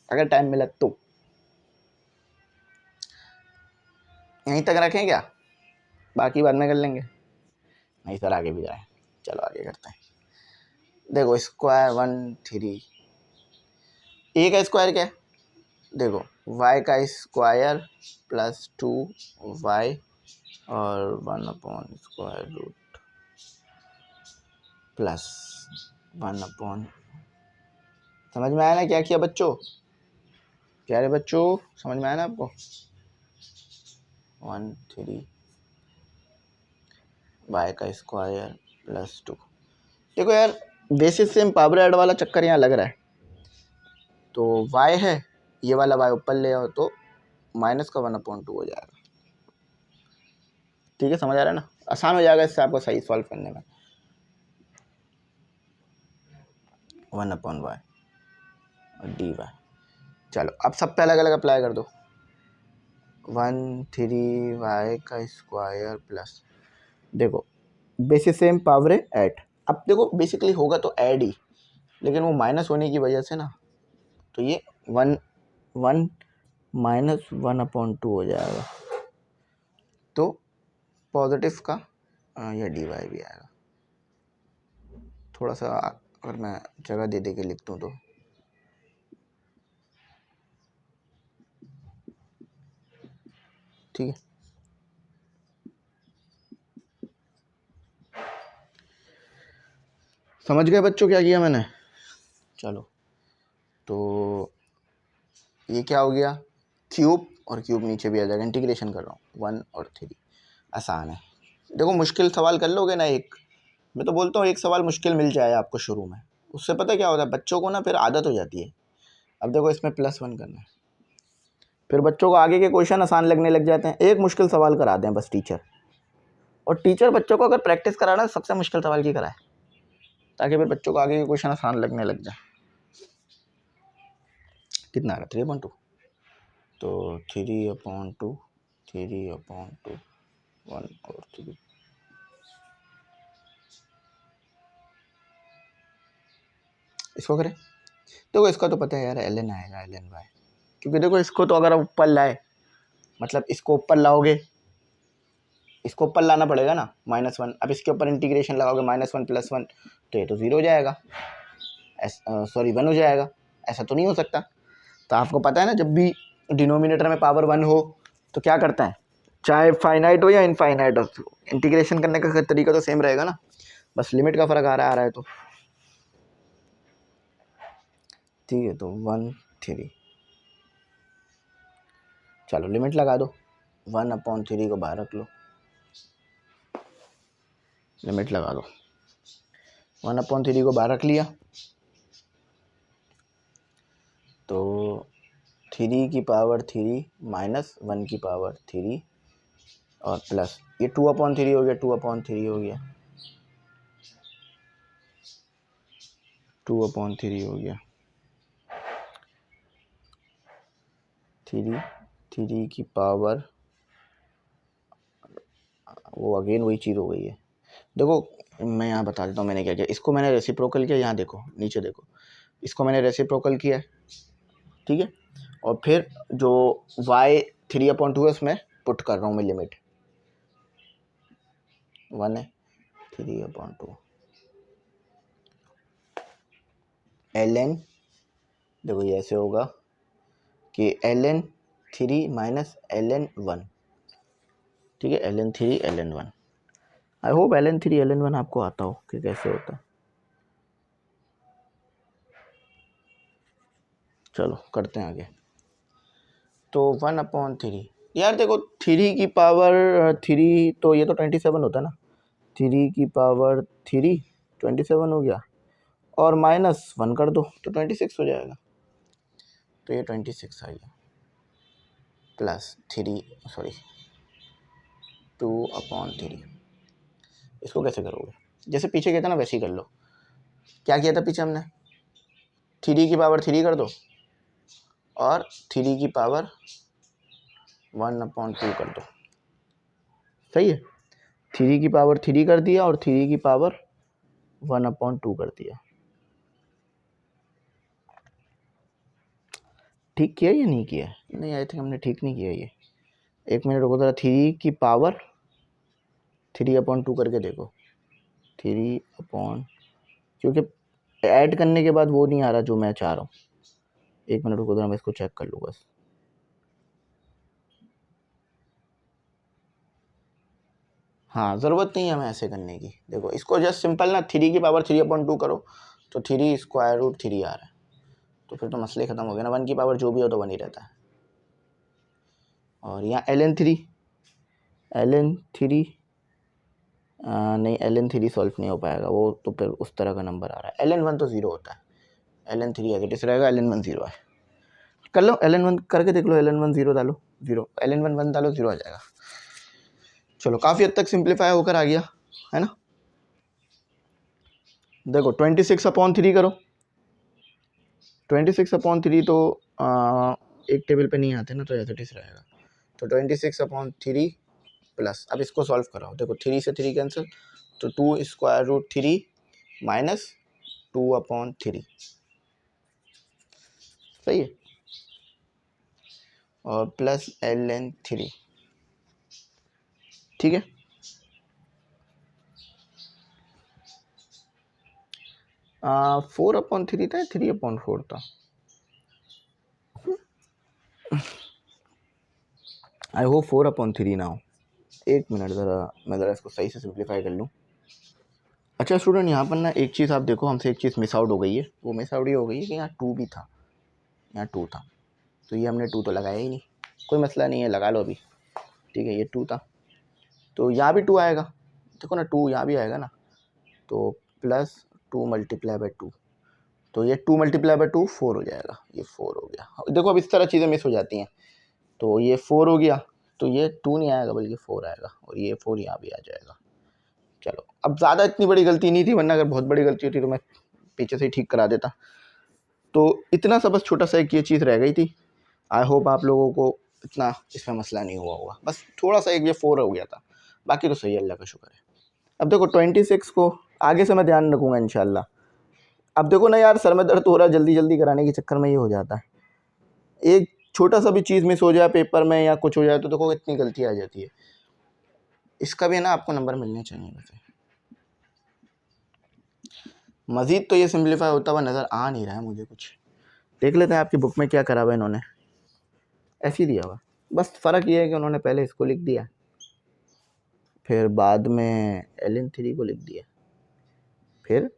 अगर टाइम मिला तो। यहीं तक रखें क्या, बाकी बाद में कर लेंगे? नहीं सर आगे भी जाए, चलो आगे करते हैं। देखो स्क्वायर 13, ए का स्क्वायर क्या है, देखो y का स्क्वायर प्लस 2y और 1/√, प्लस 1/, समझ में आया ना क्या किया बच्चों, क्या रे बच्चों समझ में आया ना आपको। 13 y का स्क्वायर प्लस 2, देखो यार बेसिस सेम पावर ऐड वाला चक्कर यहाँ लग रहा है, तो y है, ये वाला y ऊपर ले आओ तो माइनस का 1/2 हो जाएगा, ठीक है, समझ आ रहा है ना, आसान हो जाएगा इससे आपको सही सॉल्व करने में। 1/y और dy, चलो अब सब पे अलग अलग अप्लाई कर दो। 13y का स्क्वायर प्लस, देखो बेसिस सेम पावर ऐड, अब देखो बेसिकली होगा तो ऐड ही, लेकिन वो माइनस होने की वजह से ना तो ये 1 माइनस 1/2 हो जाएगा, तो पॉजिटिव का या डी वाई भी आएगा। थोड़ा सा अगर मैं जगह दे दे के लिख दूँ तो ठीक है, समझ गए बच्चों क्या किया मैंने? चलो, तो ये क्या हो गया, क्यूब और क्यूब नीचे भी आ जाएगा, इंटीग्रेशन कर रहा हूँ 1 और 3, आसान है। देखो मुश्किल सवाल कर लोगे ना एक, मैं तो बोलता हूँ एक सवाल मुश्किल मिल जाए आपको शुरू में, उससे पता क्या होता है बच्चों को ना फिर आदत हो जाती है। अब देखो इसमें +1 करना है, फिर बच्चों को आगे के क्वेश्चन आसान लगने लग जाते हैं। एक मुश्किल सवाल करा दें बस टीचर, और टीचर बच्चों को अगर प्रैक्टिस कराना है सबसे मुश्किल सवाल की कराए, ताकि फिर बच्चों को आगे के क्वेश्चन आसान लगने लग जाए। कितना आ रहा है 3/2, तो 3/2, 3/2, 1 और 3। इसको करें, देखो इसका तो पता है यार ln आएगा ln y, क्योंकि देखो इसको तो अगर आप ऊपर लाए, मतलब इसको ऊपर लाओगे, इसको ऊपर लाना पड़ेगा ना -1, अब इसके ऊपर इंटीग्रेशन लगाओगे -1 + 1, तो ये तो 0 हो जाएगा, सॉरी 1 हो जाएगा, ऐसा तो नहीं हो सकता। तो आपको पता है ना जब भी डिनोमिनेटर में पावर 1 हो तो क्या करता है, चाहे फाइनाइट हो या इनफाइनाइट हो, इंटीग्रेशन करने का तरीका तो सेम रहेगा ना, बस लिमिट का फ़र्क आ रहा है तो ठीक है। तो 1 3, चलो लिमिट लगा दो, 1/3 को बाहर रख लो, लिमिट लगा दो, 1/3 को बाहर रख लिया, तो 3 की पावर 3 - 1 की पावर 3 और प्लस ये 2/3 हो गया, 2/3 हो गया, 2/3 हो गया, 3 की पावर, वो अगेन वही चीज़ हो गई है। देखो मैं यहाँ बता देता हूँ मैंने क्या किया, इसको मैंने रेसिप्रोकल किया, यहाँ देखो नीचे देखो, इसको मैंने रेसिप्रोकल किया है, ठीक है, और फिर जो y 3/2 है उसमें पुट कर रहा हूँ मैं लिमिट, 1 है 3/2 ln, देखो ये ऐसे होगा कि ln 3 - ln 1, ठीक है, ln 3 ln 1। I hope ln 3 ln 1 आपको आता हो कि कैसे होता है। चलो करते हैं आगे, तो 1/3, यार देखो 3 की पावर 3, तो ये तो 27 होता है ना, 3 की पावर 3 27 हो गया, और -1 कर दो तो 26 हो जाएगा, तो ये 26 आ गया, +3 सॉरी 2/3। इसको कैसे करोगे, जैसे पीछे किया था ना वैसे ही कर लो। क्या किया था पीछे हमने, 3 की पावर 3 कर दो और 3 की पावर 1/2 कर दो, सही है, 3 की पावर 3 कर दिया और 3 की पावर 1/2 कर दिया। ठीक किया या नहीं किया? नहीं, आई थिंक हमने ठीक नहीं किया ये, एक मिनट रुको जरा, 3 की पावर 3/2 करके देखो, 3 क्योंकि ऐड करने के बाद वो नहीं आ रहा जो मैं चाह रहा हूँ, एक मिनट रुको जरा मैं इसको चेक कर लूँ बस। हाँ, ज़रूरत नहीं है हमें ऐसे करने की, देखो इसको जस्ट सिंपल ना 3 की पावर 3/2 करो, तो 3√3 आ रहा है, तो फिर तो मसले ख़त्म हो गए ना, 1 की पावर जो भी हो तो 1 ही रहता है। और यहाँ ln 3 नहीं, ln 3 सॉल्व नहीं हो पाएगा, वो तो फिर उस तरह का नंबर आ रहा है, ln 1 तो 0 होता है, ln 3 एज इट इज रहेगा, ln 1 0 है। कर लो ln 1 करके देख लो, ln 1 0 डालो 0, ln 1 1 डालो 0 आ जाएगा। चलो काफ़ी हद तक सिंप्लीफाई होकर आ गया है ना। देखो 26/3 करो, 26/3 तो एक टेबल पे नहीं आते ना, तो एज इट इज रहेगा, तो 26/3 प्लस, अब इसको सॉल्व कराओ, देखो 3 से 3 कैंसिल, तो 2√3 माइनस 2/3, सही है, और प्लस ln 3, ठीक है। 4/3 था, 3/4 था, आई होप 4/3 ना हो। एक मिनट मैं ज़रा इसको सही से सिंप्लीफाई कर लूँ। अच्छा स्टूडेंट, यहाँ पर ना एक चीज़ आप देखो, हमसे एक चीज़ मिस आउट हो गई है। वो मिस आउट ये हो गई है कि यहाँ 2 भी था, यहाँ 2 था, तो ये हमने 2 तो लगाया ही नहीं। कोई मसला नहीं है, लगा लो अभी, ठीक है। ये 2 था तो यहाँ भी 2 आएगा, देखो ना 2 यहाँ भी आएगा ना, तो प्लस 2 मल्टीप्लाई बाई 2, तो ये 2 मल्टीप्लाई बाई 2 4 हो जाएगा, ये 4 हो गया। देखो अब इस तरह चीज़ें मिस हो जाती हैं, तो ये 4 हो गया, तो ये 2 नहीं आएगा बल्कि 4 आएगा, और ये 4 यहाँ भी आ जाएगा। चलो, अब ज़्यादा इतनी बड़ी गलती नहीं थी, वरना अगर बहुत बड़ी गलती होती तो मैं पीछे से ही ठीक करा देता। तो इतना सा बस छोटा सा एक ये चीज़ रह गई थी। आई होप आप लोगों को इतना इसमें मसला नहीं हुआ होगा, बस थोड़ा सा एक ये 4 हो गया था, बाकी तो सही है, अल्लाह का शुक्र है। अब देखो 26 को आगे से मैं ध्यान रखूँगा इंशाल्लाह। अब देखो ना यार, सर में दर्द हो रहा है, जल्दी जल्दी कराने के चक्कर में ये हो जाता है। एक छोटा सा भी चीज़ मिस हो जाए पेपर में या कुछ हो जाए तो देखो इतनी गलती आ जाती है। इसका भी ना आपको नंबर मिलने चाहिए। वैसे मज़ीद तो ये सिंप्लीफाई होता हुआ नज़र आ नहीं रहा है मुझे कुछ। देख लेते हैं आपकी बुक में क्या करा हुआ इन्होंने। ऐसे ही दिया हुआ, बस फ़र्क ये है कि उन्होंने पहले इसको लिख दिया, फिर बाद में ln3 को लिख दिया, फिर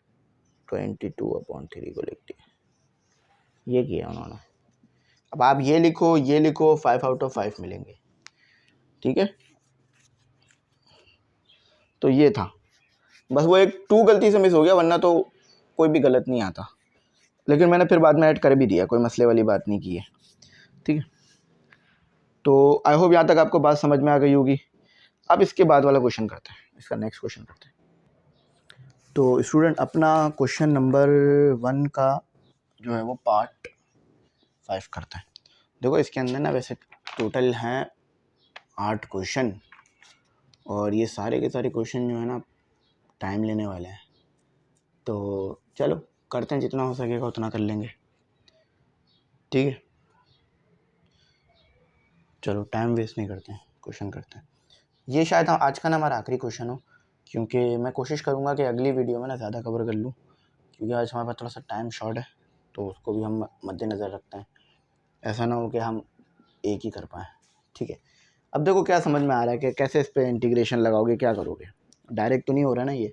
22/3 को लिख दिया, ये किया उन्होंने। अब आप ये लिखो, ये लिखो, 5/5 मिलेंगे, ठीक है। तो ये था, बस वो एक 2 गलती से मिस हो गया, वरना तो कोई भी गलत नहीं आता, लेकिन मैंने फिर बाद में ऐड कर भी दिया, कोई मसले वाली बात नहीं की है, ठीक है। तो आई होप यहाँ तक आपको बात समझ में आ गई होगी। अब इसके बाद वाला क्वेश्चन करते हैं, इसका नेक्स्ट क्वेश्चन करते हैं। तो स्टूडेंट अपना क्वेश्चन नंबर 1 का जो है वो पार्ट 5 करते हैं। देखो इसके अंदर ना वैसे टोटल हैं 8 क्वेश्चन, और ये सारे के सारे क्वेश्चन जो है ना टाइम लेने वाले हैं, तो चलो करते हैं, जितना हो सकेगा उतना कर लेंगे, ठीक है। चलो टाइम वेस्ट नहीं करते हैं, क्वेश्चन करते हैं। ये शायद आज का ना हमारा आखिरी क्वेश्चन हो, क्योंकि मैं कोशिश करूँगा कि अगली वीडियो में ना ज़्यादा कवर कर लूँ, क्योंकि आज हमारे पास थोड़ा सा टाइम शॉर्ट है, तो उसको भी हम मद्देनज़र रखते हैं, ऐसा ना हो कि हम एक ही कर पाएँ, ठीक है। अब देखो क्या समझ में आ रहा है कि कैसे इस पर इंटीग्रेशन लगाओगे, क्या करोगे, डायरेक्ट तो नहीं हो रहा ना ये।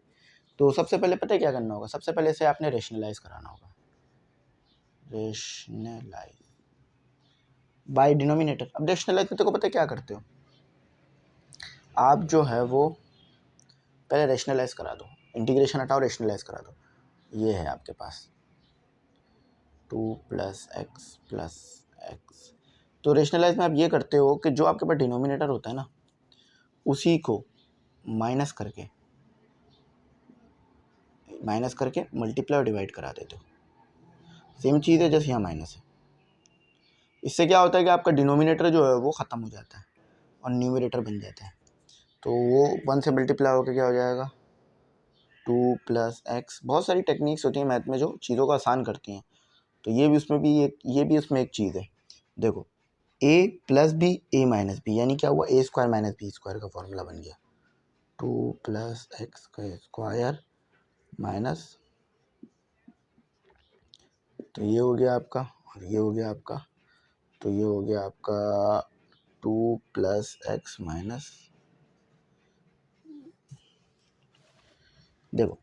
तो सबसे पहले पता है क्या करना होगा, सबसे पहले इसे आपने रेशनलाइज कराना होगा, रेशनलाइज बाय डिनोमिनेटर। अब रेशनलाइज में तो को पता है क्या करते हो आप, जो है वो पहले रेशनलाइज करा दो, इंटीग्रेशन हटाओ, रेशनलाइज करा दो। ये है आपके पास 2 + x, तो रेशनलाइज में आप ये करते हो कि जो आपके पास डिनोमिनेटर होता है ना, उसी को माइनस करके मल्टीप्लाई और डिवाइड करा देते हो। सेम चीज़ है जैसे यहाँ माइनस है। इससे क्या होता है कि आपका डिनोमिनेटर जो है वो ख़त्म हो जाता है और न्यूमरेटर बन जाता है, तो वो 1 से मल्टीप्लाई होकर क्या हो जाएगा 2 + x। बहुत सारी टेक्निक्स होती हैं मैथ में जो चीज़ों को आसान करती हैं, तो ये भी उसमें एक चीज़ है। देखो a + b a - b, यानी क्या हुआ, a² - b² का फॉर्मूला बन गया, 2 + x² माइनस, तो ये हो गया आपका, और ये हो गया आपका, तो ये हो गया आपका 2 + x माइनस, देखो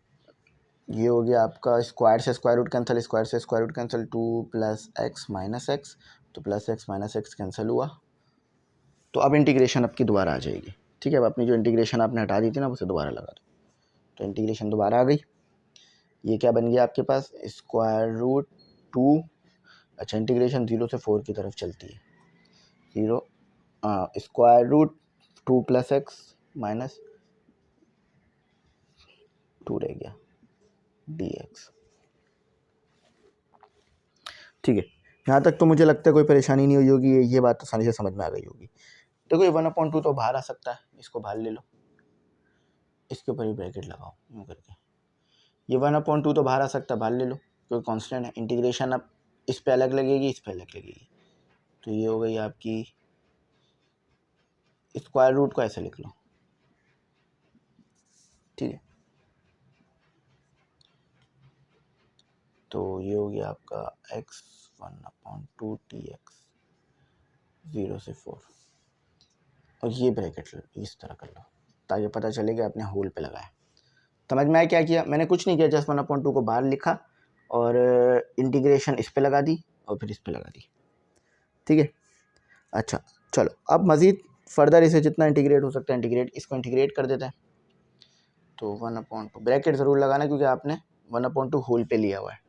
ये हो गया आपका स्क्वायर से स्क्वायर रूट कैंसिल, स्क्वायर से square root cancel, 2 + x - x, तो प्लस x - x कैंसिल हुआ। तो अब इंटीग्रेशन आपकी दोबारा आ जाएगी, ठीक है। अब अपनी जो इंटीग्रेशन आपने हटा दी थी ना, उसे दोबारा लगा दो, तो इंटीग्रेशन दोबारा आ गई। ये क्या बन गया आपके पास, √2, अच्छा इंटीग्रेशन 0 से 4 की तरफ चलती है, 0 √2 + x माइनस 2 रह गया dx, ठीक है। यहाँ तक तो मुझे लगता है कोई परेशानी नहीं हुई होगी, ये बात तो आसानी से समझ में आ गई होगी। देखो ये 1/2 तो बाहर आ सकता है, इसको बाहर ले लो, इसके ऊपर ही ब्रैकेट लगाओ यूँ करके, ये 1/2 तो बाहर आ सकता है, बाहर ले लो, क्योंकि कांस्टेंट है। इंटीग्रेशन अब इस पे अलग लगेगी, इस पे अलग लगेगी, तो ये हो गई आपकी, स्क्वायर रूट को ऐसे लिख लो, ठीक है। तो ये हो गया आपका x 1/2 dx 0 से 4, और ये ब्रैकेट इस तरह कर लो ताकि पता चले कि आपने होल पे लगाया। समझ में आया क्या किया? मैंने कुछ नहीं किया, जस्ट 1/2 को बाहर लिखा और इंटीग्रेशन इस पे लगा दी और फिर इस पे लगा दी। ठीक है, अच्छा चलो अब मज़ीद फर्दर इसे जितना इंटीग्रेट हो सकता है इसको इंटीग्रेट कर देते हैं। तो 1/2 ब्रैकेट ज़रूर लगाना क्योंकि आपने 1/2 होल पे लिया हुआ है।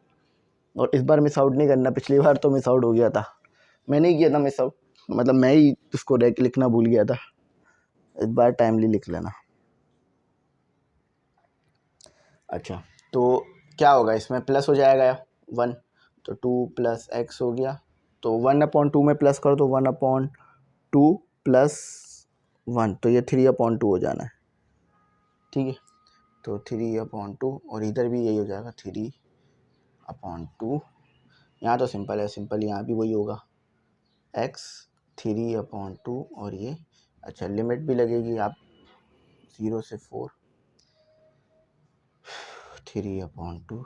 और इस बार मिस आउट नहीं करना, पिछली बार तो मिस आउट हो गया था, मैंने ही किया था मिस आउट, मतलब मैं ही उसको लिखना भूल गया था। इस बार टाइमली लिख लेना। अच्छा तो क्या होगा इसमें, प्लस हो जाएगा 1, तो 2 + x हो गया। तो 1/2 में प्लस कर दो 1/2 + 1, तो ये 3/2 हो जाना है। ठीक है, तो 3/2 और इधर भी यही हो जाएगा 3/2। यहाँ तो सिंपल है, सिंपल यहाँ भी वही होगा x 3/2 और ये अच्छा लिमिट भी लगेगी, आप 0 से 4 3/2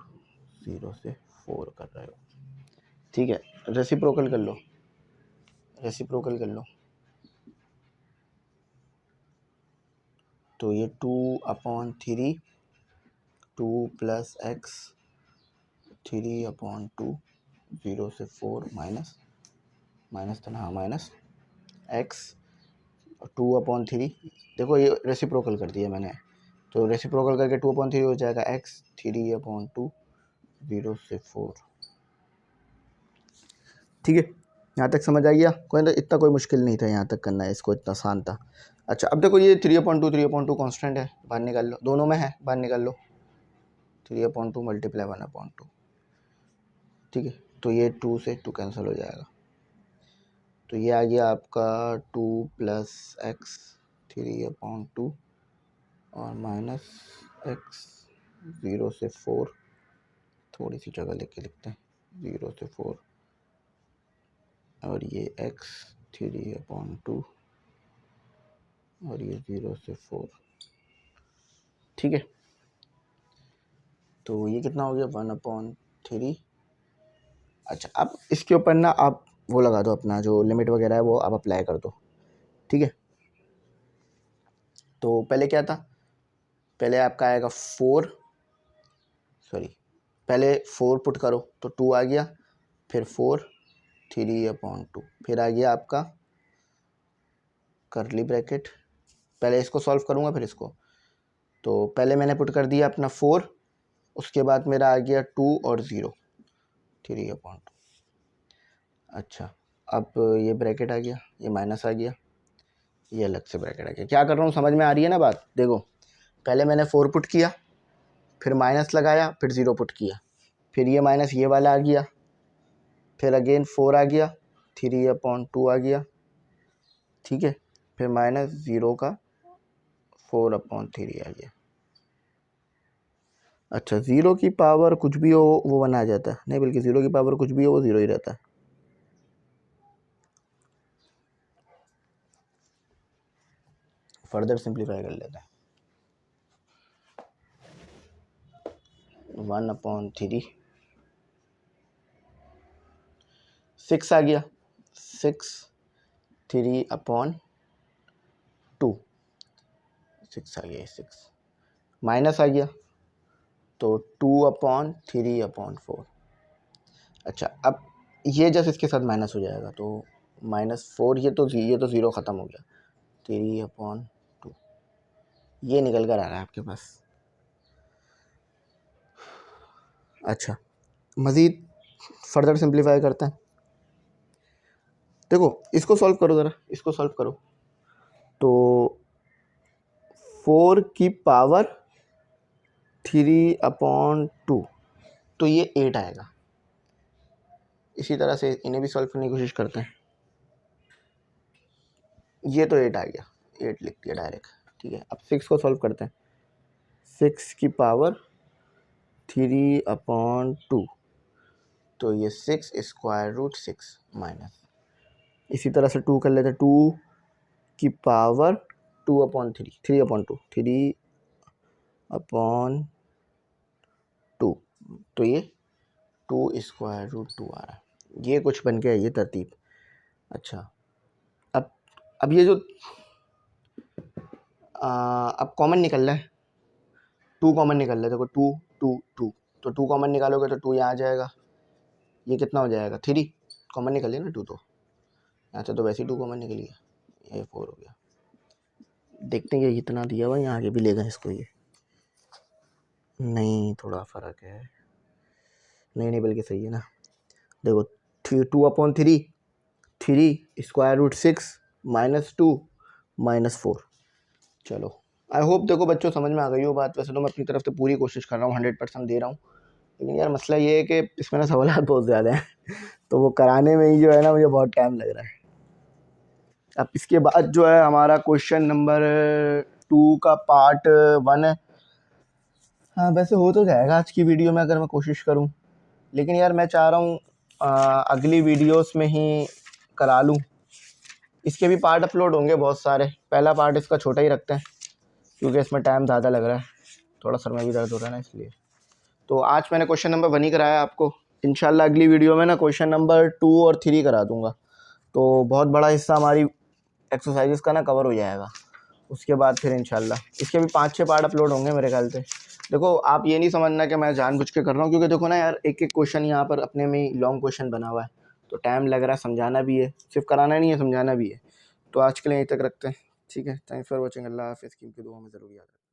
0 से 4 कर रहे हो। ठीक है, रेसिप्रोकल कर लो, रेसिप्रोकल कर लो। तो ये 2/3 2 + x 3/2 0 से 4 माइनस तो ना माइनस x 2/3। देखो ये रेसिप्रोकल कर दिया मैंने, तो रेसिप्रोकल करके 2/3 हो जाएगा x 3/2 0 से 4। ठीक है, यहाँ तक समझ आ गया? कोई ना, इतना कोई मुश्किल नहीं था यहाँ तक करना है, इसको इतना आसान था। अच्छा अब देखो ये 3/2 कांस्टेंट है, बाहर निकाल लो, दोनों में है बाहर निकाल लो, 3/2 × 1/2। ठीक है, तो ये 2 से 2 कैंसिल हो जाएगा, तो ये आ गया आपका 2 + x 3/2 और माइनस x 0 से 4, थोड़ी सी जगह लेके लिखते हैं 0 से 4 और ये x 3/2 और ये 0 से 4। ठीक है, तो ये कितना हो गया 1/3। अच्छा अब इसके ऊपर ना आप वो लगा दो, अपना जो लिमिट वगैरह है वो आप अप्लाई कर दो। ठीक है, तो पहले क्या था, पहले आपका आएगा 4, सॉरी पहले 4 पुट करो तो 2 आ गया, फिर 4 3/2, फिर आ गया आपका करली ब्रैकेट। पहले इसको सॉल्व करूँगा फिर इसको, तो पहले मैंने पुट कर दिया अपना 4, उसके बाद मेरा आ गया 2 और 0 3/2। अच्छा अब ये ब्रैकेट आ गया, ये माइनस आ गया, ये अलग से ब्रैकेट आ गया। क्या कर रहा हूँ समझ में आ रही है ना बात? देखो पहले मैंने 4 पुट किया, फिर माइनस लगाया, फिर 0 पुट किया, फिर ये माइनस ये वाला आ गया, फिर अगेन 4 आ गया, 3/2 आ गया। ठीक है, फिर माइनस 0 का 4/3 आ गया। अच्छा 0 की पावर कुछ भी हो वो 1 आ जाता है, नहीं बल्कि 0 की पावर कुछ भी हो वो 0 ही रहता है। फर्दर सिंप्लीफाई कर लेते हैं, 1/3 6 आ गया, 6 3/2 6 आ गया, 6 माइनस आ गया तो 2/3/4। अच्छा अब ये जस्ट इसके साथ माइनस हो जाएगा तो -4, ये तो 0 ख़त्म हो गया, 3/2 ये निकल कर आ रहा है आपके पास। अच्छा मज़ीद फर्दर सिंप्लीफाई करते हैं। देखो इसको सॉल्व करो ज़रा, इसको सॉल्व करो, तो 4 की पावर 3/2 तो ये 8 आएगा। इसी तरह से इन्हें भी सॉल्व करने की कोशिश करते हैं। ये तो 8 आ गया, 8 लिख दिया डायरेक्ट। ठीक है, अब 6 को सॉल्व करते हैं, 6 की पावर 3/2 तो ये 6√6 माइनस, इसी तरह से 2 कर लेते हैं, 2 की पावर 2/3 3/2 3/2 तो ये 2√2 आ रहा है, ये कुछ बन गया ये तरतीब। अच्छा अब ये जो अब कॉमन निकल रहा है, 2 कॉमन निकल रहा है, देखो 2 2 2, तो 2 कॉमन निकालोगे तो 2 यहाँ आ जाएगा, ये कितना हो जाएगा 3 कॉमन निकल लिया ना 2, तो यहाँ से तो वैसे ही 2 कॉमन निकल गया, ये 4 हो गया। देखते हैं ये कितना दिया हुआ, यहाँ आगे भी लेगा इसको, ये नहीं थोड़ा फ़र्क है, नहीं बल्कि सही है ना। देखो 2/3, 3 स्क्वायर रूट 6 -2 -4। चलो आई होप देखो बच्चों समझ में आ गई हो बात। वैसे तो मैं अपनी तरफ से पूरी कोशिश कर रहा हूँ, 100% दे रहा हूँ, लेकिन यार मसला ये है कि इसमें ना सवाल बहुत ज़्यादा हैं तो वो कराने में ही जो है ना मुझे बहुत टाइम लग रहा है। अब इसके बाद जो है हमारा क्वेश्चन नंबर 2 का पार्ट 1 है। हाँ वैसे हो तो जाएगा आज की वीडियो में अगर मैं कोशिश करूँ, लेकिन यार मैं चाह रहा हूँ अगली वीडियोस में ही करा लूँ। इसके भी पार्ट अपलोड होंगे बहुत सारे, पहला पार्ट इसका छोटा ही रखते हैं क्योंकि इसमें टाइम ज़्यादा लग रहा है, थोड़ा सर में भी दर्द हो रहा है ना इसलिए। तो आज मैंने क्वेश्चन नंबर 1 ही कराया आपको, इंशाल्लाह अगली वीडियो में ना क्वेश्चन नंबर 2 और 3 करा दूँगा, तो बहुत बड़ा हिस्सा हमारी एक्सरसाइजेस का ना कवर हो जाएगा। उसके बाद फिर इंशाल्लाह इसके भी 5-6 पार्ट अपलोड होंगे मेरे ख्याल से। देखो आप ये नहीं समझना कि मैं जानबूझ के कर रहा हूँ, क्योंकि देखो ना यार एक एक क्वेश्चन यहाँ पर अपने में ही लॉन्ग क्वेश्चन बना हुआ है, तो टाइम लग रहा है, समझाना भी है, सिर्फ कराना नहीं है समझाना भी है। तो आज के लिए यहीं तक रखते हैं, ठीक है। थैंक्स फॉर वॉचिंग, अल्लाह हाफ़िज़, की दुआ में ज़रूर याद रखना।